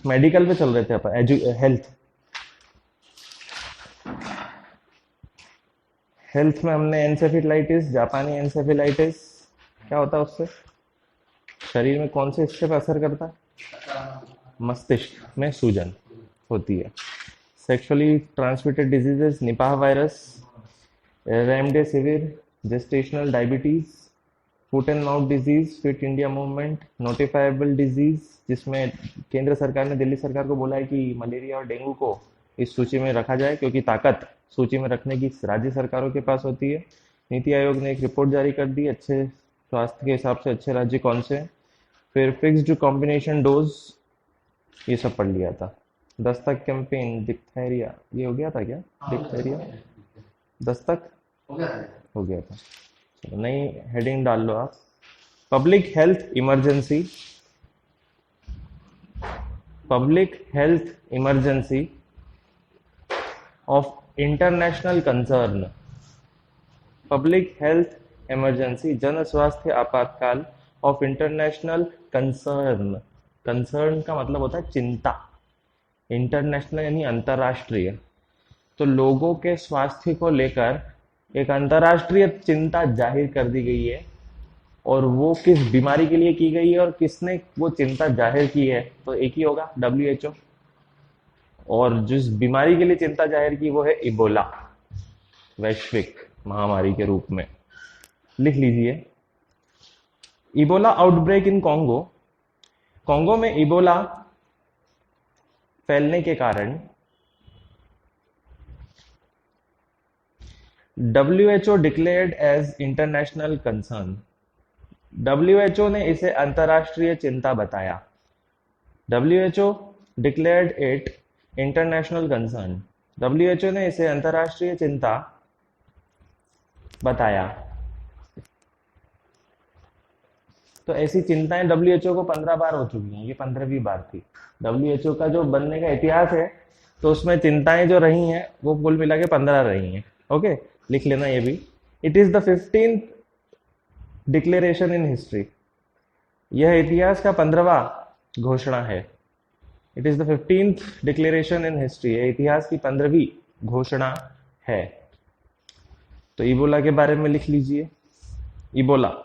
Medical पे चल रहे थे अपन, हेल्थ। हेल्थ में हमने एनसेफेलाइटिस, जापानी एनसेफेलाइटिस, क्या होता है उससे, शरीर में कौन से हिस्से पर असर करता है, मस्तिष्क में सूजन होती है। Sexually transmitted diseases, Nipah virus, remdesivir, gestational diabetes, foot and mouth disease, fit India movement, notifiable disease, जिसमें केंद्र सरकार ने दिल्ली सरकार को बोला है कि मलेरिया और डेंगू को इस सूची में रखा जाए, क्योंकि ताकत सूची में रखने की राज्य सरकारों के पास होती है। नीति आयोग ने एक रिपोर्ट जारी कर दी, अच्छे स्वास्थ्य के हिसाब से अच्छे राज्य कौन से हैं। फिर फिक्स्ड कॉम्बिनेशन डोज, ये सब पढ़ लिया था। दस्तक कैंपेन, डिप्थेरिया, ये हो गया था क्या, डिप्थेरिया, दस्तक हो गया था। चलो नई हेडिंग डाल लो आप, public health emergency, public health emergency of international concern, public health emergency, जन स्वास्थ्य आपातकाल ऑफ इंटरनेशनल कंसर्न। कंसर्न का मतलब होता है चिंता, इंटरनेशनल यानी अंतर्राष्ट्रीय। तो लोगों के स्वास्थ्य को लेकर एक अंतर्राष्ट्रीय चिंता जाहिर कर दी गई है, और वो किस बीमारी के लिए की गई है और किसने वो चिंता जाहिर की है, तो एक ही होगा, WHO। और जिस बीमारी के लिए चिंता जाहिर की वो है इबोला, वैश्विक महामारी के रूप में। लिख लीजिए, Ebola outbreak in Congo. Congo में इबोला फैलने के कारण WHO declared as international concern. WHO ने इसे अंतर्राष्ट्रीय चिंता बताया। WHO declared it international concern. WHO ने इसे अंतर्राष्ट्रीय चिंता बताया। तो ऐसी चिंताएं WHO को 15 बार हो चुकी हैं, ये 15वीं बार थी। WHO का जो बनने का इतिहास है, तो उसमें चिंताएं जो रही हैं वो कुल मिला के 15 रही हैं। ओके, लिख लेना ये भी। It is the 15th declaration in history, यह इतिहास का 15वां घोषणा है। It is the 15th declaration in history, यह इतिहास की 15वीं घोषणा है। तो इबोला के बारे में लिख लीजिए, Ebola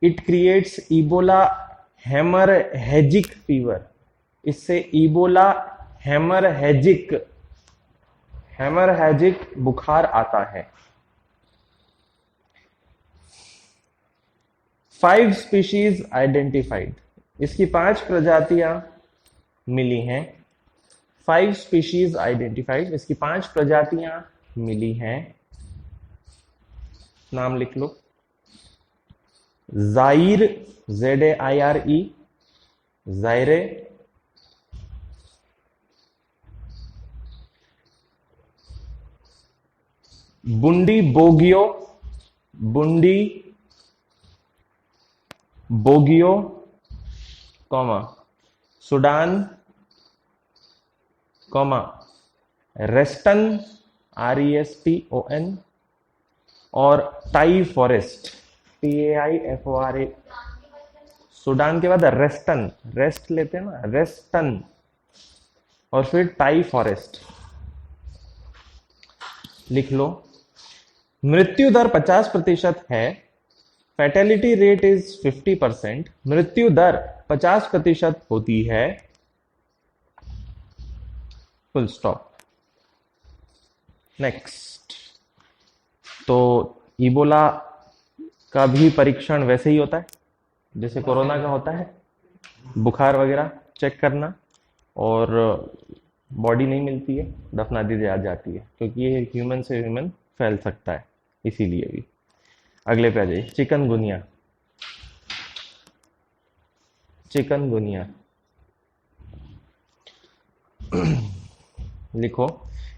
it creates Ebola haemorrhagic fever, इससे इबोला हेमरहेजिक हेमरहेजिक बुखार आता है। 5 स्पीशीज आइडेंटिफाइड, इसकी 5 प्रजातियां मिली हैं। 5 स्पीशीज आइडेंटिफाइड, इसकी 5 प्रजातियां मिली हैं। नाम लिख लो, Zaire, ZAIRE, Zaire, Bundibugyo, Bundibugyo, comma Sudan, comma Reston, RESTON, और टाई फॉरेस्ट, TAIFORA। सूडान के बाद रेस्टन, रेस्ट लेते हैं ना, रेस्टन, और फिर टाई फॉरेस्ट लिख लो। मृत्यु दर 50% है, फैटेलिटी रेट इज 50%, मृत्यु दर 50% होती है, फुल स्टॉप। नेक्स्ट, तो इबोला का भी परीक्षण वैसे ही होता है जैसे कोरोना का होता है, बुखार वगैरह चेक करना, और बॉडी नहीं मिलती है, दफना दी जाती है, क्योंकि ये ह्यूमन से ह्यूमन फैल सकता है, इसीलिए भी। अगले पे आ जाइए, चिकनगुनिया। चिकनगुनिया लिखो,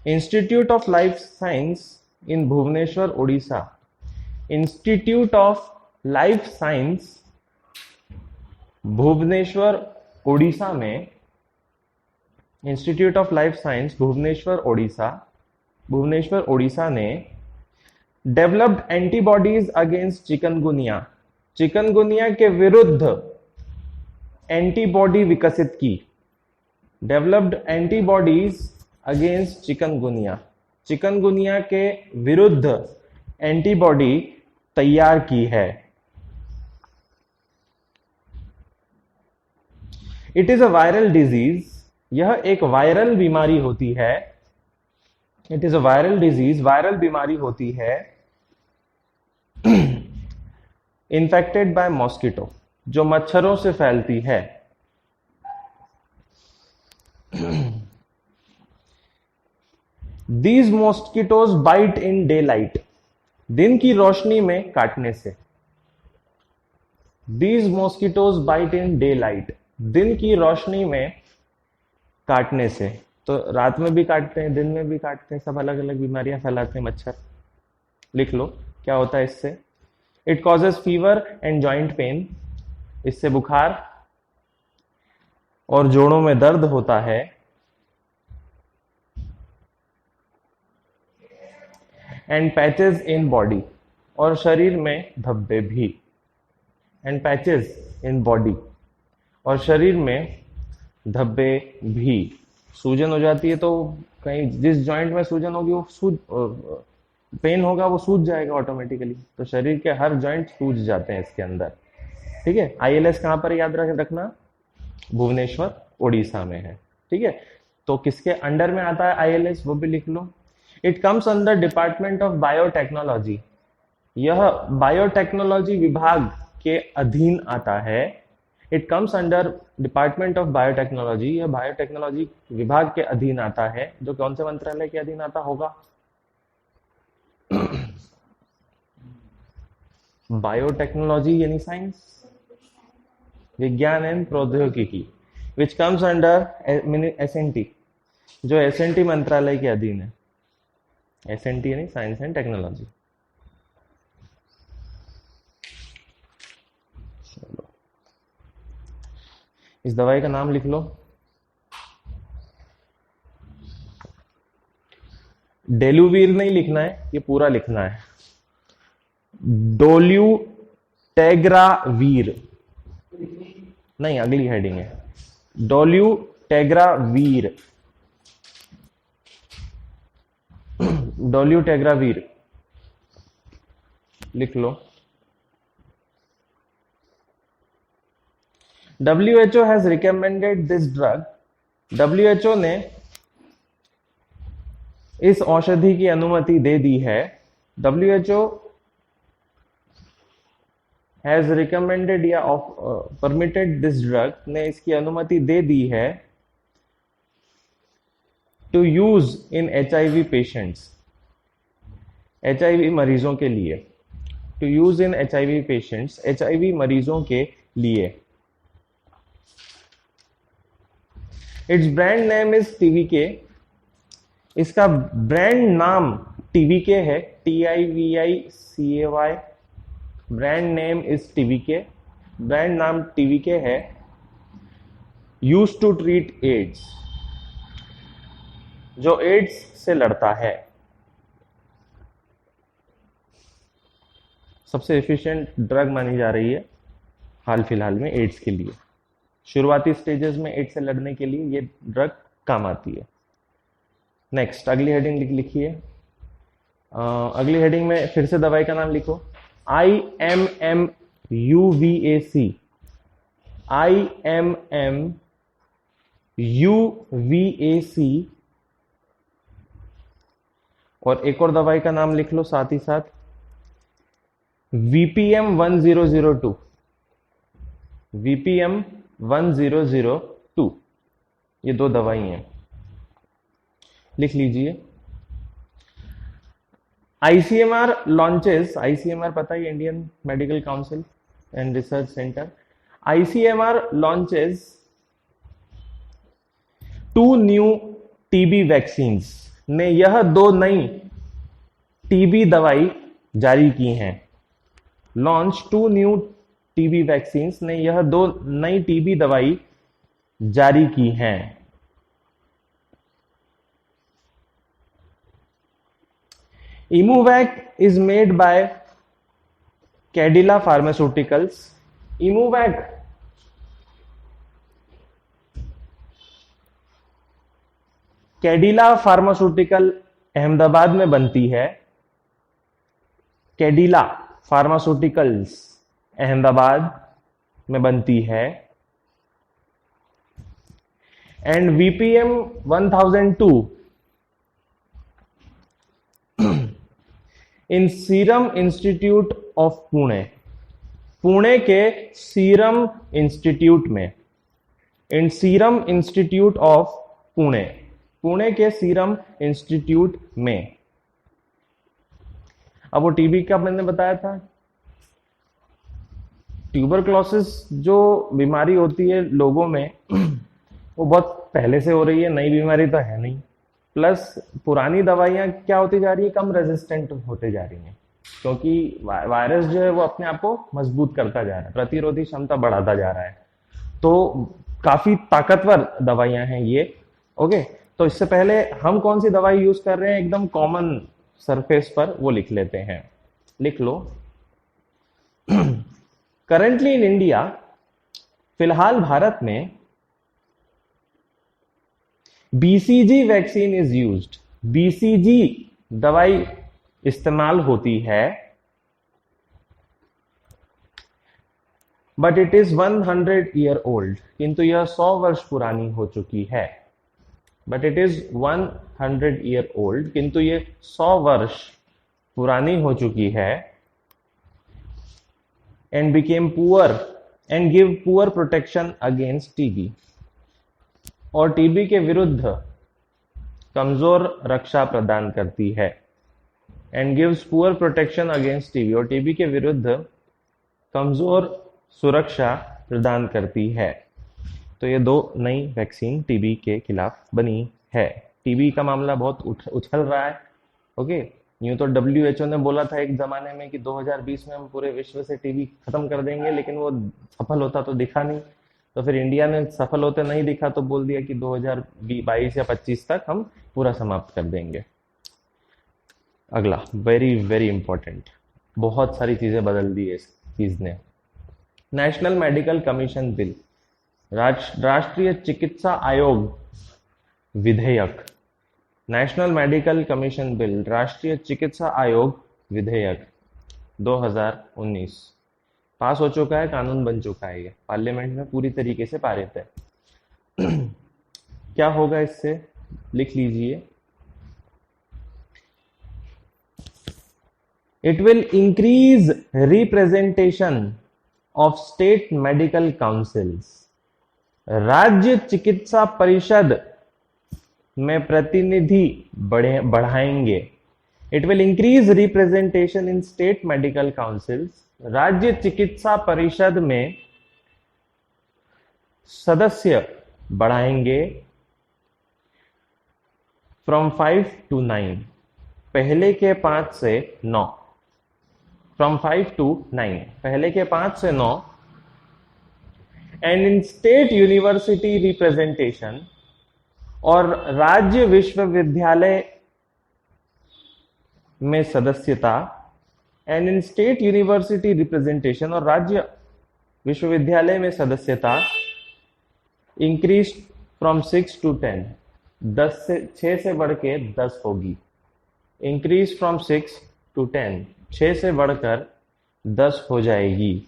institute of life science in Bhubaneswar Orissa, institute of life science Bhubaneswar Orissa में, institute of life science Bhubaneswar Orissa, Bhubaneswar Orissa ने developed antibodies against chikungunya, chikungunya के विरुद्ध एंटीबॉडी विकसित की। Developed antibodies against chikungunya, chikungunya के विरुद्ध एंटीबॉडी तैयार की है। It is a viral disease, यह एक वायरल बीमारी होती है। It is a viral disease, viral बीमारी होती है। इन्फेक्टेड बाय मॉस्किटो, जो मच्छरों से फैलती है। These mosquitoes bite in daylight, दिन की रोशनी में काटने से। These mosquitoes bite in daylight, दिन की रोशनी में काटने से। तो रात में भी काटते हैं, दिन में भी काटते हैं, सब अलग अलग बीमारियां फैलाते हैं मच्छर। लिख लो क्या होता है इससे। It causes fever and joint pain, इससे बुखार और जोड़ों में दर्द होता है। एंड पैचेस इन बॉडी, और शरीर में धब्बे भी। एंड पैचेस इन बॉडी, और शरीर में धब्बे भी। सूजन हो जाती है तो कहीं जिस जॉइंट में सूजन होगी वो सूज पेन होगा, वो सूज जाएगा ऑटोमेटिकली। तो शरीर के हर जॉइंट सूज जाते हैं इसके अंदर। ठीक है। आईएलएस कहां पर याद रखना, भुवनेश्वर उड़ीसा में है। ठीक है। तो किसके अंडर में आता है आईएलएस, वो भी लिख लो। It comes under department of biotechnology, यह बायोटेक्नोलॉजी विभाग के अधीन आता है। It comes under department of biotechnology, यह बायोटेक्नोलॉजी विभाग के अधीन आता है। जो कौन से मंत्रालय के अधीन आता होगा, बायोटेक्नोलॉजी यानी साइंस, विज्ञान एवं प्रौद्योगिकी, विच कम्स अंडर एसएनटी, जो एसएनटी मंत्रालय के अधीन है। एसएनटी यानी साइंस एंड टेक्नोलॉजी। चलो इस दवाई का नाम लिख लो। डेलुवीर नहीं लिखना है, ये पूरा लिखना है। डोल्यूटेग्रावीर नहीं, अगली हेडिंग है डोल्यूटेग्रावीर। डोल्यूटेग्रावीर लिख लो। WHO has recommended this drug, WHO ने इस औषधि की अनुमति दे दी है। WHO has recommended या permitted this drug, ने इसकी अनुमति दे दी है to use in HIV patients, HIV मरीजों के लिए। to use in HIV patients, HIV मरीजों के लिए। It's brand name is TVK, इसका ब्रांड नाम TVK है, TIVICAY। Brand name is TVK, brand नाम TVK है। यूज टू ट्रीट एड्स, जो एड्स से लड़ता है। सबसे एफिशिएंट ड्रग मानी जा रही है हाल फिलहाल में एड्स के लिए। शुरुआती स्टेजेस में एड्स से लड़ने के लिए ये ड्रग काम आती है। नेक्स्ट अगली हेडिंग लिखिए। अगली हेडिंग में फिर से दवाई का नाम लिखो, IMMUVAC। IMMUVAC। और एक और दवाई का नाम लिख लो साथ ही साथ, VPM1002। VPM1002, ये दो दवाई हैं, लिख लीजिए। ICMR लॉन्चेस, ICMR पता है, Indian medical council and research centre. ICMR launches 2 new TB vaccines, ने यह 2 नई TB दवाई जारी की हैं। लॉन्च 2 न्यू TB वैक्सीन्स, ने यह 2 नई TB दवाई जारी की हैं। Imuvac is made by Cadila Pharmaceuticals. Imuvac Cadila pharmaceutical Ahmedabad में बनती है. कैडिला फार्मास्यूटिकल्स अहमदाबाद में बनती है. And VPM 1002 in serum institute of Pune. Pune के सीरम इंस्टीट्यूट में. इन serum institute of Pune. Pune के सीरम इंस्टीट्यूट में. अब वो टीबी का मैंने बताया था. ट्यूबरक्लोसिस जो बीमारी होती है लोगों में वो बहुत पहले से हो रही है, नई बीमारी तो है नहीं. प्लस पुरानी दवाइयां क्या होती जा रही है, कम रेजिस्टेंट होते जा रही हैं, क्योंकि वायरस जो है वो अपने आप को मजबूत करता जा रहा है, प्रतिरोधी क्षमता बढ़ाता जा रहा है. तो काफी ताकतवर दवाइयां हैं ये. ओके, तो इससे पहले हम कौन सी दवाई यूज कर रहे हैं एकदम कॉमन सरफेस पर, वो लिख लेते हैं. लिख लो. करंटली इन इंडिया, फिलहाल भारत में BCG vaccine is used. BCG दवाई इस्तेमाल होती है, but it is 100 year old. किंतु यह 100 वर्ष पुरानी हो चुकी है. But it is 100 year old, किंतु ये 100 वर्ष पुरानी हो चुकी है. And became poor and give poor protection against TB. और टीबी के विरुद्ध कमजोर रक्षा प्रदान करती है. And gives poor protection against TB. और टीबी के विरुद्ध कमजोर सुरक्षा प्रदान करती है. तो ये 2 नई वैक्सीन टीबी के खिलाफ बनी है. टीबी का मामला बहुत उछल रहा है. ओके, यूं तो WHO ने बोला था एक जमाने में कि 2020 में हम पूरे विश्व से टीबी खत्म कर देंगे, लेकिन वो सफल होता तो दिखा नहीं. तो फिर इंडिया ने सफल होते नहीं दिखा तो बोल दिया कि 2022 या 25 तक हम पूरा समाप्त कर देंगे. अगला वेरी वेरी इंपॉर्टेंट, बहुत सारी चीजें बदल दी है इस चीज ने. नेशनल मेडिकल कमीशन बिल, राष्ट्रीय चिकित्सा आयोग विधेयक. नेशनल मेडिकल कमीशन बिल, राष्ट्रीय चिकित्सा आयोग विधेयक 2019 पास हो चुका है, कानून बन चुका है. ये पार्लियामेंट में पूरी तरीके से पारित है. क्या होगा इससे, लिख लीजिए. It will increase representation of state medical councils. राज्य चिकित्सा परिषद में प्रतिनिधि बढ़ाएंगे. It will increase representation in state medical councils. राज्य चिकित्सा परिषद में सदस्य बढ़ाएंगे फ्रॉम 5 to 9. पहले के 5 से 9. फ्रॉम 5 to 9, पहले के 5 से 9. And in state university representation, और राज्य विश्वविद्यालय में सदस्यता. And in state university representation, और राज्य विश्वविद्यालय में सदस्यता इंक्रीज फ्रॉम 6 to 10. 6 से बढ़ के 10 होगी. इंक्रीज फ्रॉम 6 to 10, 6 से बढ़कर 10 हो जाएगी.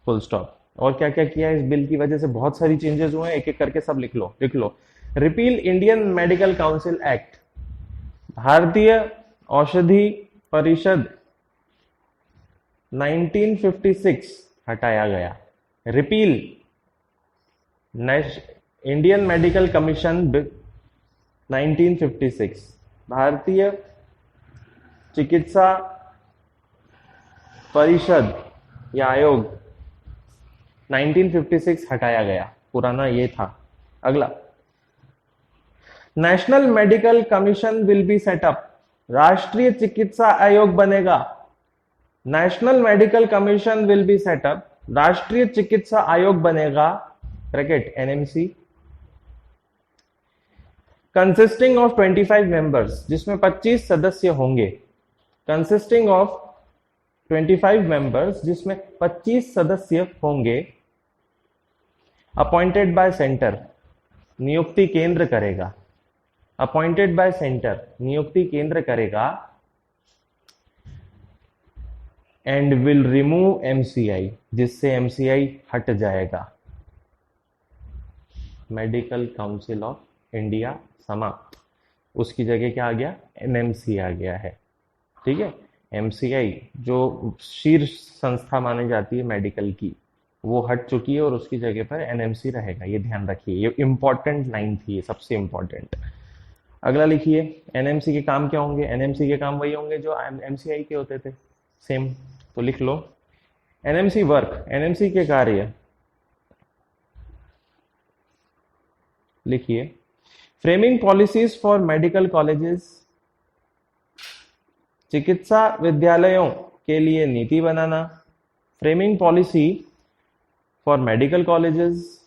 Full stop. और क्या क्या किया इस बिल की वजह से, बहुत सारी चेंजेस हुए हैं, एक एक करके सब लिख लो. Repeal Indian medical council act. भारतीय औषधि परिषद 1956 हटाया गया. Repeal Indian medical commission 1956. भारतीय चिकित्सा परिषद या आयोग 1956 हटाया गया, पुराना ये था. अगला, national medical commission will be set up. राष्ट्रीय चिकित्सा आयोग बनेगा. National medical commission will be set up. राष्ट्रीय चिकित्सा आयोग बनेगा, bracket NMC. Consisting of 25 members, जिसमें 25 सदस्य होंगे। कंसिस्टिंग ऑफ 25 मेंबर्स, जिसमें 25 सदस्य होंगे। अपॉइंटेड बाय सेंटर, नियुक्ति केंद्र करेगा। अपॉइंटेड बाय सेंटर, नियुक्ति केंद्र करेगा। एंड विल रिमूव एमसीआई, जिससे एमसीआई हट जाएगा। मेडिकल काउंसिल ऑफ इंडिया समाप्त, उसकी जगह क्या आ गया, एनएमसी आ गया है। ठीक है, एमसीआई जो शीर्ष संस्था मानी जाती है मेडिकल की, वो हट चुकी है और उसकी जगह पर एनएमसी रहेगा। ये ध्यान रखिए, ये इंपॉर्टेंट लाइन थी, ये सबसे इंपॉर्टेंट। अगला लिखिए, एनएमसी के काम क्या होंगे। एनएमसी के काम वही होंगे जो एमसीआई के होते थे, सेम। तो लिख लो एनएमसी वर्क, एनएमसी के कार्य लिखिए। Framing policies for medical colleges, चिकित्सा विद्यालयों के लिए नीति बनाना। Framing policy for medical colleges,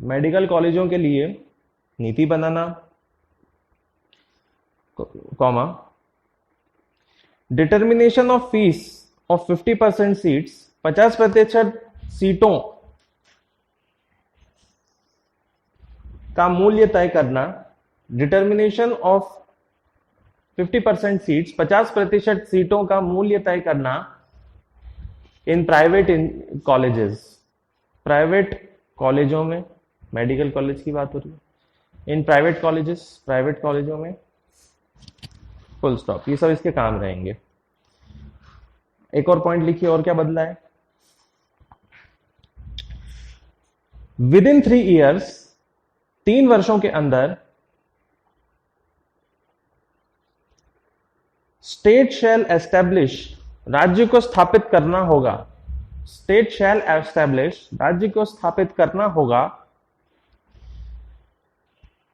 medical कॉलेजों के लिए नीति बनाना, comma. Determination of fees of 50% seats, 50% सीटों का मूल्य तय करना। डिटर्मिनेशन ऑफ 50% सीट्स, 50% सीटों का मूल्य तय करना इन प्राइवेट कॉलेजेस, प्राइवेट कॉलेजों में। मेडिकल कॉलेज की बात हो रही है। इन प्राइवेट कॉलेजेस, प्राइवेट कॉलेजों में, फुल स्टॉप। ये सब इसके काम रहेंगे। एक और पॉइंट लिखिए, और क्या बदला है। विद इन 3 ईयर्स, 3 वर्षों के अंदर, स्टेट शैल एस्टैब्लिश, राज्य को स्थापित करना होगा। स्टेट शैल एस्टैब्लिश, राज्य को स्थापित करना होगा।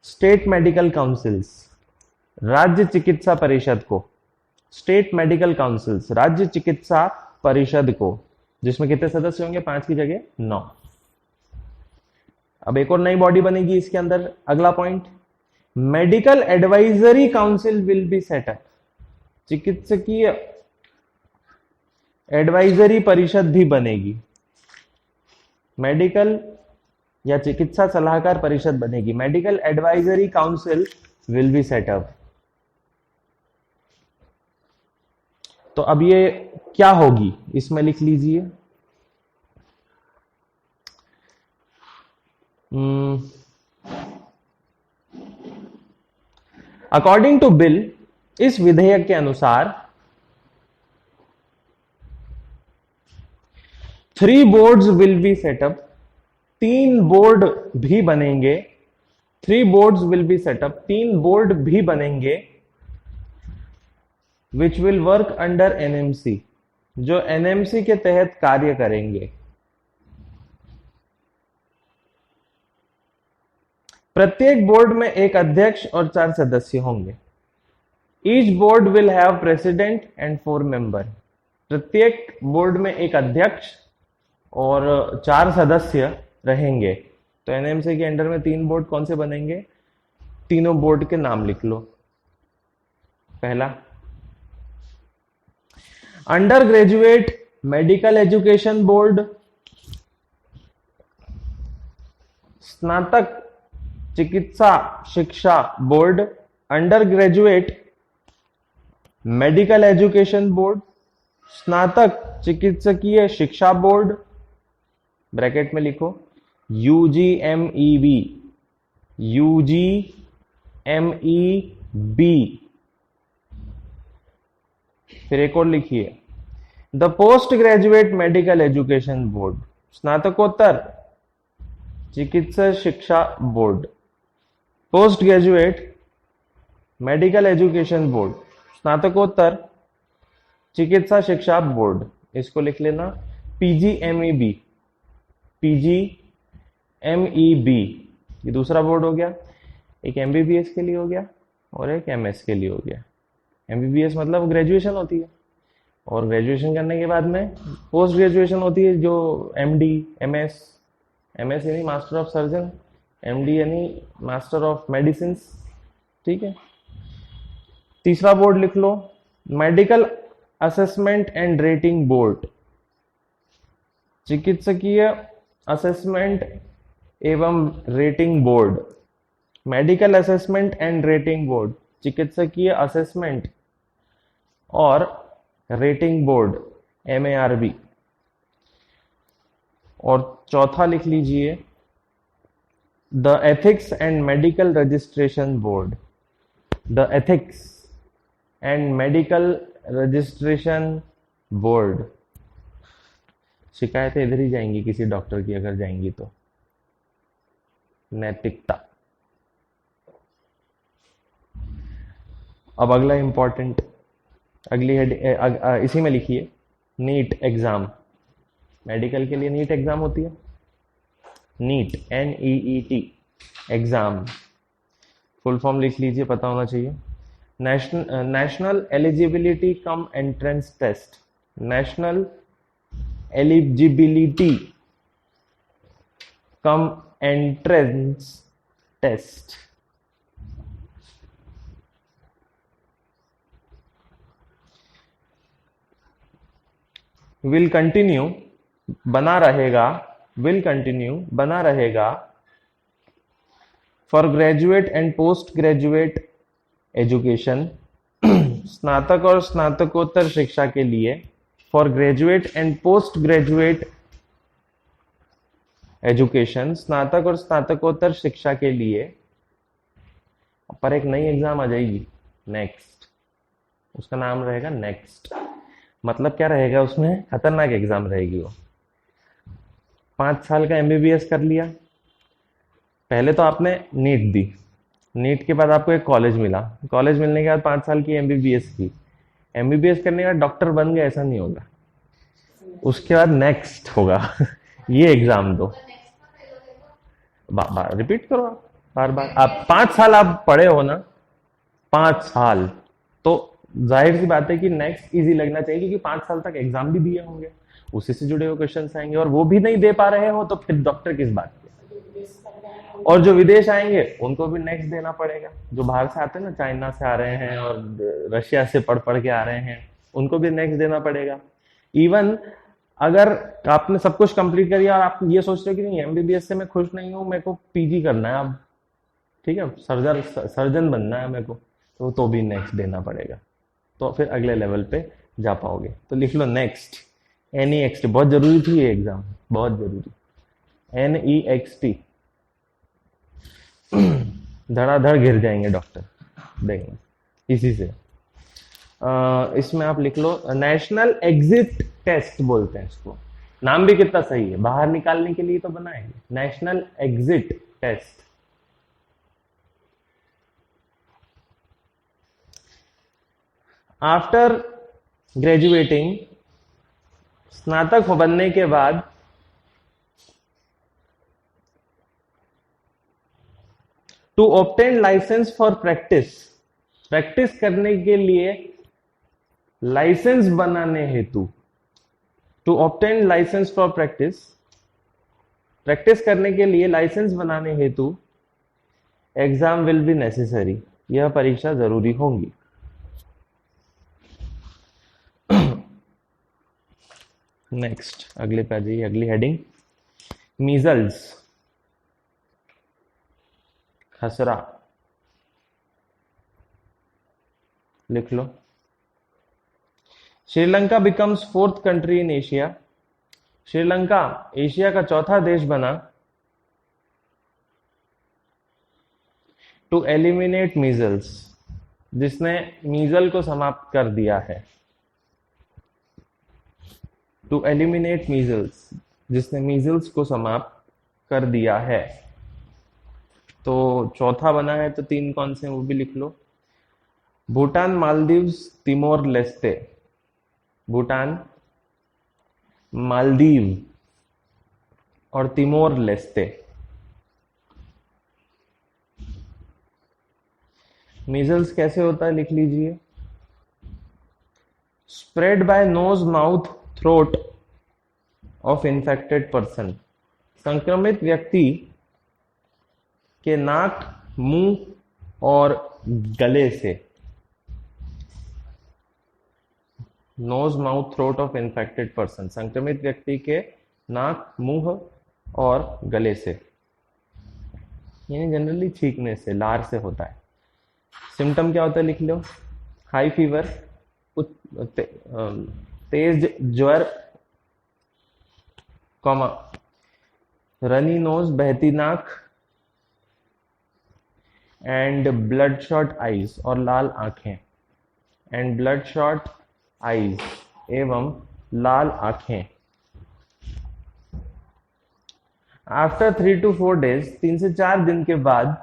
स्टेट मेडिकल काउंसिल्स, राज्य चिकित्सा परिषद को। स्टेट मेडिकल काउंसिल्स, राज्य चिकित्सा परिषद को, जिसमें कितने सदस्य होंगे, 5 की जगह 9। अब एक और नई बॉडी बनेगी इसके अंदर। अगला point, medical advisory council will be set up, चिकित्सकीय एडवाइजरी परिषद भी बनेगी। मेडिकल या चिकित्सा सलाहकार परिषद बनेगी। Medical advisory council will be set up. तो अब ये क्या होगी, इसमें लिख लीजिए। अकॉर्डिंग टू बिल, इस विधेयक के अनुसार 3 boards will be set up, 3 board भी बनेंगे। 3 boards will be set up, 3 board भी बनेंगे। Which will work under NMC, जो एनएमसी के तहत कार्य करेंगे। प्रत्येक बोर्ड में एक अध्यक्ष और 4 सदस्य होंगे। Each board will have president and 4 member, प्रत्येक बोर्ड में एक अध्यक्ष और 4 सदस्य रहेंगे। तो एनएमसी के अंडर में 3 बोर्ड कौन से बनेंगे, तीनों बोर्ड के नाम लिख लो। पहला, under graduate medical education board, स्नातक चिकित्सा शिक्षा board. Under graduate medical education board, स्नातक चिकित्सकीय शिक्षा बोर्ड, ब्रैकेट में लिखो यूजीएमईबी, यूजीएमईबी। फिर एक और लिखिए, the post graduate medical education board, स्नातकोत्तर चिकित्सा शिक्षा board. Post graduate medical education board, स्नातकोत्तर चिकित्सा शिक्षा बोर्ड। इसको लिख लेना पीजीएमईबी, पीजीएमईबी। ये दूसरा बोर्ड हो गया। एक एमबीबीएस के लिए हो गया और एक एमएस के लिए हो गया। एमबीबीएस मतलब ग्रेजुएशन होती है, और ग्रेजुएशन करने के बाद में पोस्ट ग्रेजुएशन होती है, जो एमडी, एमएस। एमएस यानी मास्टर ऑफ सर्जन, एमडी यानी मास्टर ऑफ मेडिसिन, ठीक है। तीसरा बोर्ड लिख लो, medical assessment and rating board, चिकित्सकीय असेसमेंट एवं rating board. Medical assessment and rating board, चिकित्सकीय असेसमेंट और रेटिंग बोर्ड, MARB। और चौथा लिख लीजिए, the ethics and medical registration board, the ethics and medical registration board. शिकायतें इधर ही जाएंगी किसी डॉक्टर की अगर जाएंगी तो। नैतिकता। अब अगला इंपॉर्टेंट, अगली हेड इसी में लिखिए, नीट एग्जाम। मेडिकल के लिए नीट एग्जाम होती है, NEET NEET exam, full form लिख लीजिए, पता होना चाहिए। National eligibility cum entrance test, national eligibility cum entrance test. Will continue, बना रहेगा, विल कंटिन्यू बना रहेगा, for graduate and post graduate education, स्नातक और स्नातकोत्तर शिक्षा के लिए, for graduate and post graduate education, स्नातक और स्नातकोत्तर शिक्षा के लिए। पर एक नई एग्जाम आ जाएगी, नेक्स्ट, उसका नाम रहेगा नेक्स्ट। मतलब क्या रहेगा उसमें, खतरनाक एग्जाम रहेगी वो। 5 साल का MBBS कर लिया, पहले तो आपने नीट दी, नीट के बाद आपको एक कॉलेज मिला, कॉलेज मिलने के बाद 5 साल की MBBS की, MBBS करने के बाद डॉक्टर बन गए, ऐसा नहीं होगा, उसके बाद नेक्स्ट होगा ये एग्जाम दो, रिपीट करो आप, बार बार। आप 5 साल आप पढ़े हो ना, 5 साल, तो जाहिर सी बात है कि नेक्स्ट इजी लगना चाहिए, क्योंकि 5 साल तक एग्जाम भी दिए होंगे, उसी से जुड़े हुए क्वेश्चन आएंगे, और वो भी नहीं दे पा रहे हो तो फिर डॉक्टर किस बात के। और जो विदेश आएंगे उनको भी नेक्स्ट देना पड़ेगा, जो बाहर से आते हैं ना, चाइना से आ रहे हैं और रशिया से पढ़ पढ़ के आ रहे हैं, उनको भी नेक्स्ट देना पड़ेगा। इवन अगर आपने सब कुछ कंप्लीट कर लिया और आप ये सोच रहे हो कि नहीं MBBS से मैं खुश नहीं हूं, मेरे को PG करना है अब, ठीक है, सर्जन बनना है मेरे को, तो भी नेक्स्ट देना पड़ेगा, तो फिर अगले लेवल पे जा पाओगे। तो लिख लो नेक्स्ट, NEXT, बहुत जरूरी थी ये एग्जाम, बहुत जरूरी, NEXT। धड़ाधड़ गिर जाएंगे डॉक्टर, देखेंगे इसी से। इसमें आप लिख लो, नेशनल एग्जिट टेस्ट बोलते हैं इसको, नाम भी कितना सही है, बाहर निकालने के लिए तो बनाएंगे, national exit test. After graduating, स्नातक बनने के बाद to obtain licence for practice, practice करने के लिए लाइसेंस बनाने हेतु, to obtain licence for practice, practice करने के लिए लाइसेंस बनाने हेतु एग्जाम विल बी नेसेसरी, यह परीक्षा जरूरी होंगी। नेक्स्ट, अगले पे आ जाइए, अगली हेडिंग, मीजल्स, खसरा, लिख लो। Sri Lanka becomes 4th country in Asia, Sri Lanka Asia का चौथा देश बना, टू एलिमिनेट मीजल्स, जिसने मीजल को समाप्त कर दिया है, टू एलिमिनेट मीजल्स, जिसने मीजल्स को समाप्त कर दिया है। तो चौथा बना है, तो 3 कौन से वो भी लिख लो, भूटान, मालदीव्स, तिमोर लेस्ते, भूटान, मालदीव और तिमोर लेस्ते। मीजल्स कैसे होता है लिख लीजिए, spread by nose, mouth, throat of infected person, संक्रमित व्यक्ति के नाक, मुंह और गले से, nose mouth throat of infected person, संक्रमित व्यक्ति के नाक, मुंह और गले से, यानी जनरली छींकने से, लार से होता है। सिम्टम क्या होता है लिख लो, हाई फीवर, तेज ज्वर, कॉमा, रनी नोज, बहती नाक, एंड ब्लड शॉट आईज, और लाल आंखें, एंड ब्लड शॉट आईज, एवं लाल आंखें। आफ्टर 3 to 4 days, 3 से 4 दिन के बाद,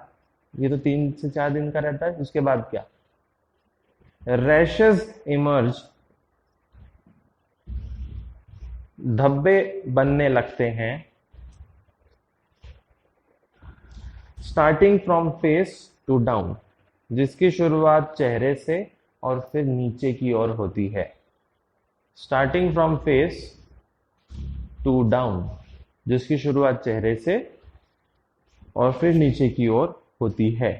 ये तो 3 से 4 दिन का रहता है, उसके बाद क्या, रैशेस इमर्ज, धब्बे बनने लगते हैं, starting from face to down, जिसकी शुरुआत चेहरे से और फिर नीचे की ओर होती है। Starting from face to down, जिसकी शुरुआत चेहरे से और फिर नीचे की ओर होती है।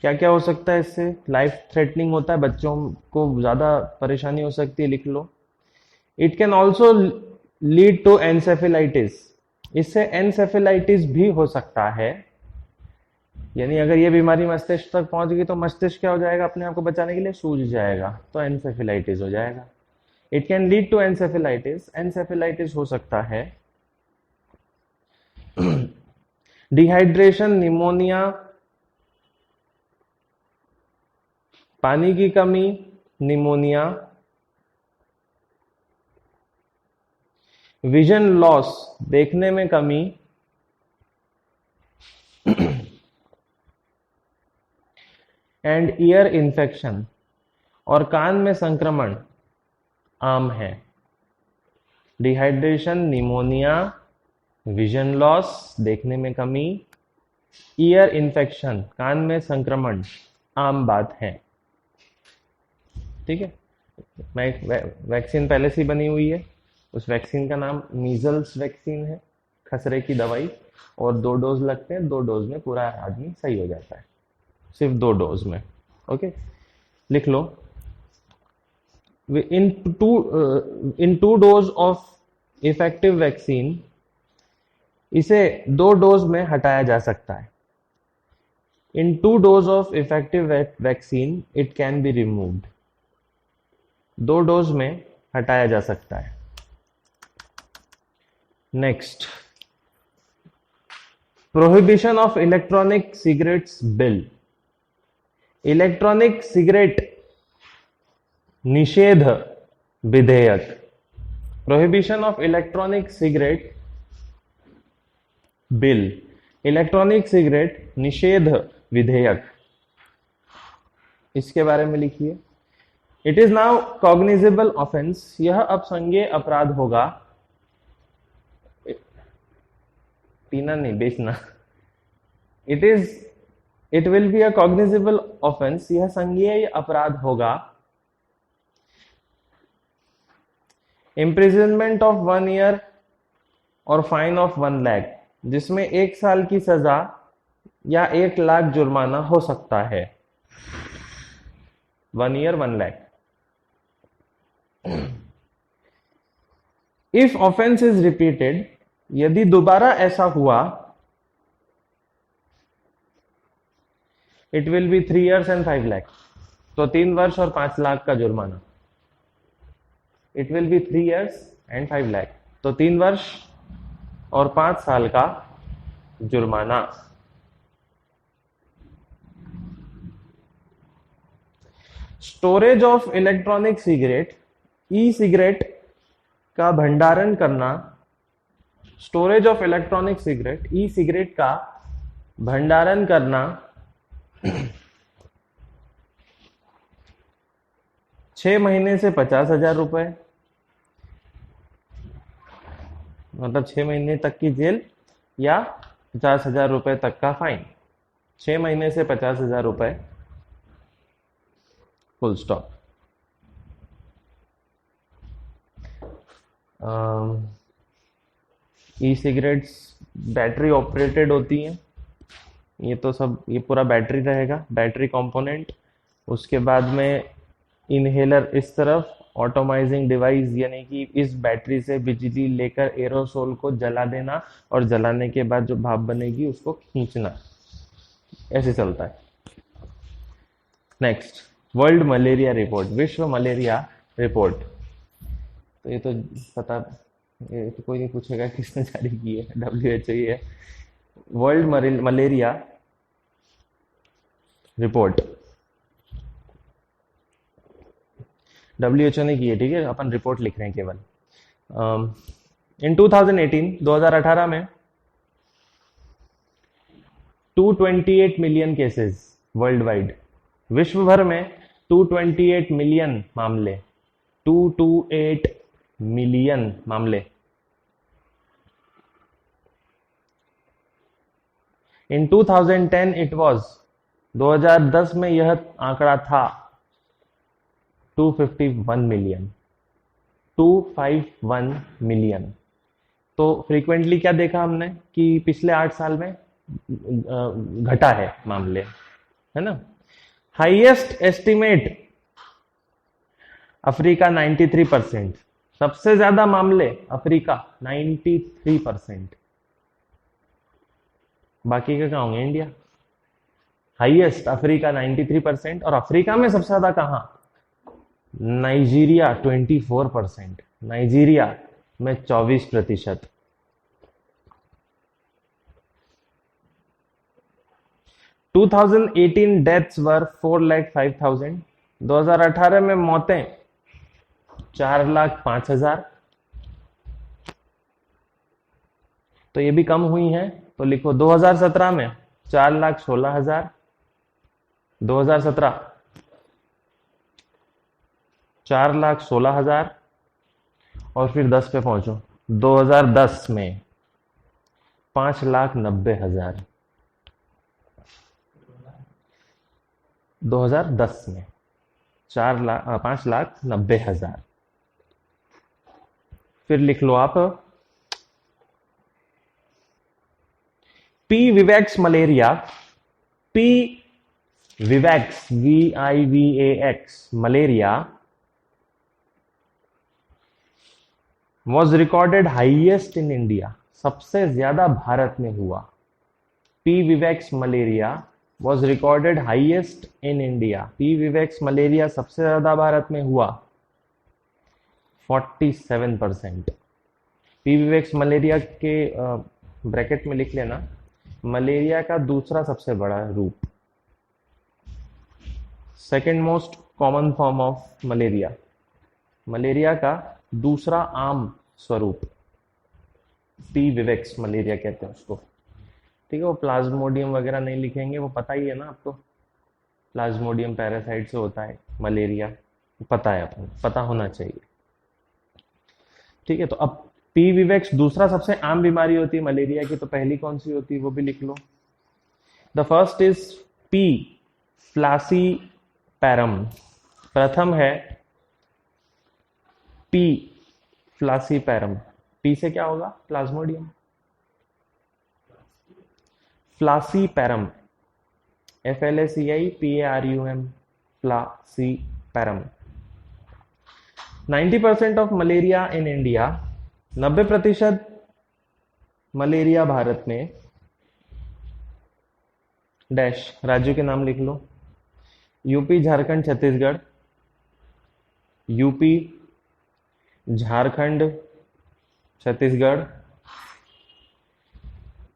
क्या क्या हो सकता है इससे, लाइफ थ्रेटनिंग होता है, बच्चों को ज्यादा परेशानी हो सकती है, लिख लो। It can also lead to encephalitis, इससे एनसेफेलाइटिस भी हो सकता है, यानी अगर ये बीमारी मस्तिष्क तक पहुंच गई तो मस्तिष्क क्या हो जाएगा, अपने आप को बचाने के लिए सूज जाएगा, तो एनसेफेलाइटिस हो जाएगा। It can lead to encephalitis, encephalitis हो सकता है। डिहाइड्रेशन, निमोनिया, पानी की कमी, निमोनिया, विजन लॉस, देखने में कमी, एंड ईयर इन्फेक्शन, और कान में संक्रमण आम है। डिहाइड्रेशन, निमोनिया, विजन लॉस, देखने में कमी, ईयर इन्फेक्शन, कान में संक्रमण आम बात है। ठीक है, वैक्सीन पहले से ही बनी हुई है, उस वैक्सीन का नाम मीजल्स वैक्सीन है, खसरे की दवाई, और 2 डोज लगते हैं, 2 डोज में पूरा आदमी सही हो जाता है, सिर्फ 2 डोज में। ओके, लिख लो, in two dose of effective vaccine, इसे 2 डोज में हटाया जा सकता है। In 2 dose of effective vaccine it can be removed, 2 dose में हटाया जा सकता है। Next, prohibition of electronic cigarettes bill, electronic cigarette निषेध विधेयक, prohibition of electronic cigarette bill, electronic cigarette निषेध विधेयक, इसके बारे में लिखिए। It is now cognizable offence, यह अब संज्ञेय अपराध होगा, पीना नहीं, बेचना। It will be a cognizable offence, यह संज्ञेय अपराध होगा। इम्प्रिजनमेंट ऑफ 1 ईयर और फाइन ऑफ 1 लाख, जिसमें 1 साल की सजा या 1 लाख जुर्माना हो सकता है। 1 year 1 lakh. If offence is repeated, यदि दोबारा ऐसा हुआ, it will be 3 years and 5 lakh, तो 3 वर्ष और 5 लाख का जुर्माना। It will be 3 years and 5 lakh, तो 3 वर्ष और 5 साल का जुर्माना। Storage of electronic cigarette, e cigarette का भंडारण करना, storage of electronic cigarette, e cigarette का भंडारण करना 6 महीने से 50,000 रुपए, मतलब 6 महीने तक की जेल या 50,000 रुपए तक का फाइन। 6 महीने से 50,000 रुपए, फुल स्टॉप। ई सिगरेट्स बैटरी ऑपरेटेड होती हैं। ये तो सब, ये पूरा बैटरी रहेगा, बैटरी कंपोनेंट। उसके बाद में इनहेलर इस तरफ, ऑटोमाइजिंग डिवाइस यानी कि इस बैटरी से बिजली लेकर एरोसोल को जला देना, और जलाने के बाद जो भाप बनेगी उसको खींचना, ऐसे चलता है। नेक्स्ट, वर्ल्ड मलेरिया रिपोर्ट, विश्व मलेरिया रिपोर्ट। तो ये तो पता, ये तो कोई नहीं पूछेगा किसने जारी की है, WHO ही है। वर्ल्ड मलेरिया रिपोर्ट WHO ने की है, ठीक है, अपन रिपोर्ट लिख रहे हैं केवल। इन 2018 में 228 मिलियन केसेस वर्ल्ड वाइड, विश्व भर में 228 मिलियन मामले, 228 मिलियन मामले। इन 2010 इट वाज, 2010 में यह आंकड़ा था 251 मिलियन, 251 मिलियन। तो फ्रीक्वेंटली क्या देखा हमने कि पिछले 8 साल में घटा है मामले, है ना। हाईएस्ट एस्टिमेट अफ्रीका 93%, सबसे ज्यादा मामले अफ्रीका 93%। बाकी का कहाँ होंगे, इंडिया। हाईएस्ट अफ्रीका 93%, और अफ्रीका में सबसे ज्यादा कहाँ, नाइजीरिया 24%, नाइजीरिया में 24%। टू 2018 डेथ्स वर 4,05,000, 2018 में मौतें 4,05,000। तो ये भी कम हुई हैं, तो लिखो 2017 में 4,16,000, 2017 4,16,000, और फिर 10 पे पहुंचो, 2010 में 5,90,000, 2010 में 5,90,000। फिर लिख लो आप, P vivax malaria, P vivax VIVAX malaria was recorded highest in India, सबसे ज्यादा भारत में हुआ। P vivax malaria was recorded highest in India, P vivax malaria सबसे ज्यादा भारत में हुआ 47%। पी विवैक्स मलेरिया के ब्रैकेट में लिख लेना, मलेरिया का दूसरा सबसे बड़ा रूप, second most common form of malaria, malaria का दूसरा आम स्वरूप पी विवैक्स मलेरिया कहते हैं उसको, ठीक है। वो प्लाज्मोडियम वगैरह नहीं लिखेंगे, वो पता ही है ना आपको, प्लाज्मोडियम पैरासाइट से होता है मलेरिया, पता है, अपन पता होना चाहिए, ठीक है। तो अब पी विवैक्स दूसरा सबसे आम बीमारी होती है मलेरिया की, तो पहली कौन सी होती है वो भी लिख लो। The first is P falciparum, प्रथम है पी फ्लासी पैरम। पी से क्या होगा, plasmodium, falciparum, FLACI falciparum. 90% of malaria in India, 90% malaria भारत में, डैश राज्यों के नाम लिख लो, UP Jharkhand Chhattisgarh, UP Jharkhand Chhattisgarh,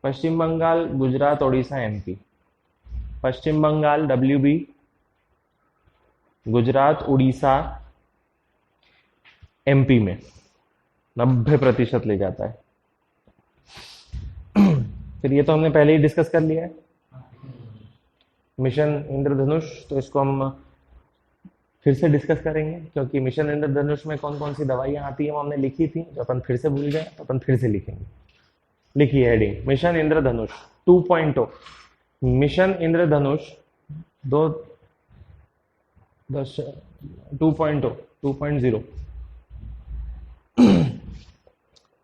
Paschim Bengal Gujarat Orissa MP। Paschim Bengal WB, Gujarat Orissa MP में 90% ले जाता है। फिर ये तो हमने पहले ही डिस्कस कर लिया है, मिशन इंद्रधनुष, तो इसको हम फिर से डिस्कस करेंगे, क्योंकि मिशन इंद्रधनुष में कौन कौन सी दवाइयां आती है वो हमने लिखी थी, जो अपन फिर से भूल गए, तो अपन फिर से लिखेंगे। लिखिए हेडिंग, मिशन इंद्रधनुष 2.0, मिशन इंद्रधनुष 2.0।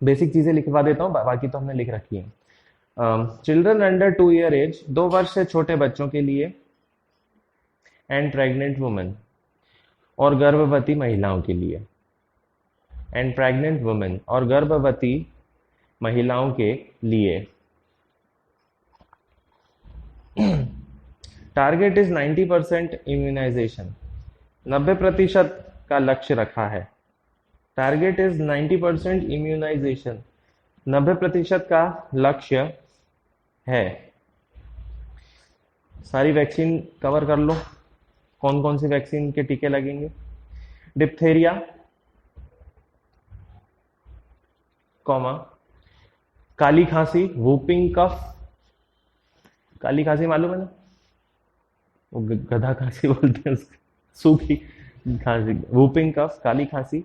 बेसिक चीजें लिखवा देता हूं, बाकी तो हमने लिख रखी है। चिल्ड्रन अंडर 2 ईयर एज, 2 वर्ष से छोटे बच्चों के लिए, एंड प्रेग्नेंट वुमेन, और गर्भवती महिलाओं के लिए, एंड प्रेग्नेंट वुमेन, और गर्भवती महिलाओं के लिए। टारगेट इज 90% इम्यूनाइजेशन, 90% का लक्ष्य रखा है। टारगेट इज 90% इम्यूनाइजेशन, 90% का लक्ष्य है। सारी वैक्सीन कवर कर लो, कौन कौन सी वैक्सीन के टीके लगेंगे। डिप्थेरिया, कॉमा, काली खांसी, वूपिंग कफ, काली खांसी मालूम है ना, वो गधा खांसी बोलते हैं उसको, सूखी खांसी, वूपिंग कफ, काली खांसी।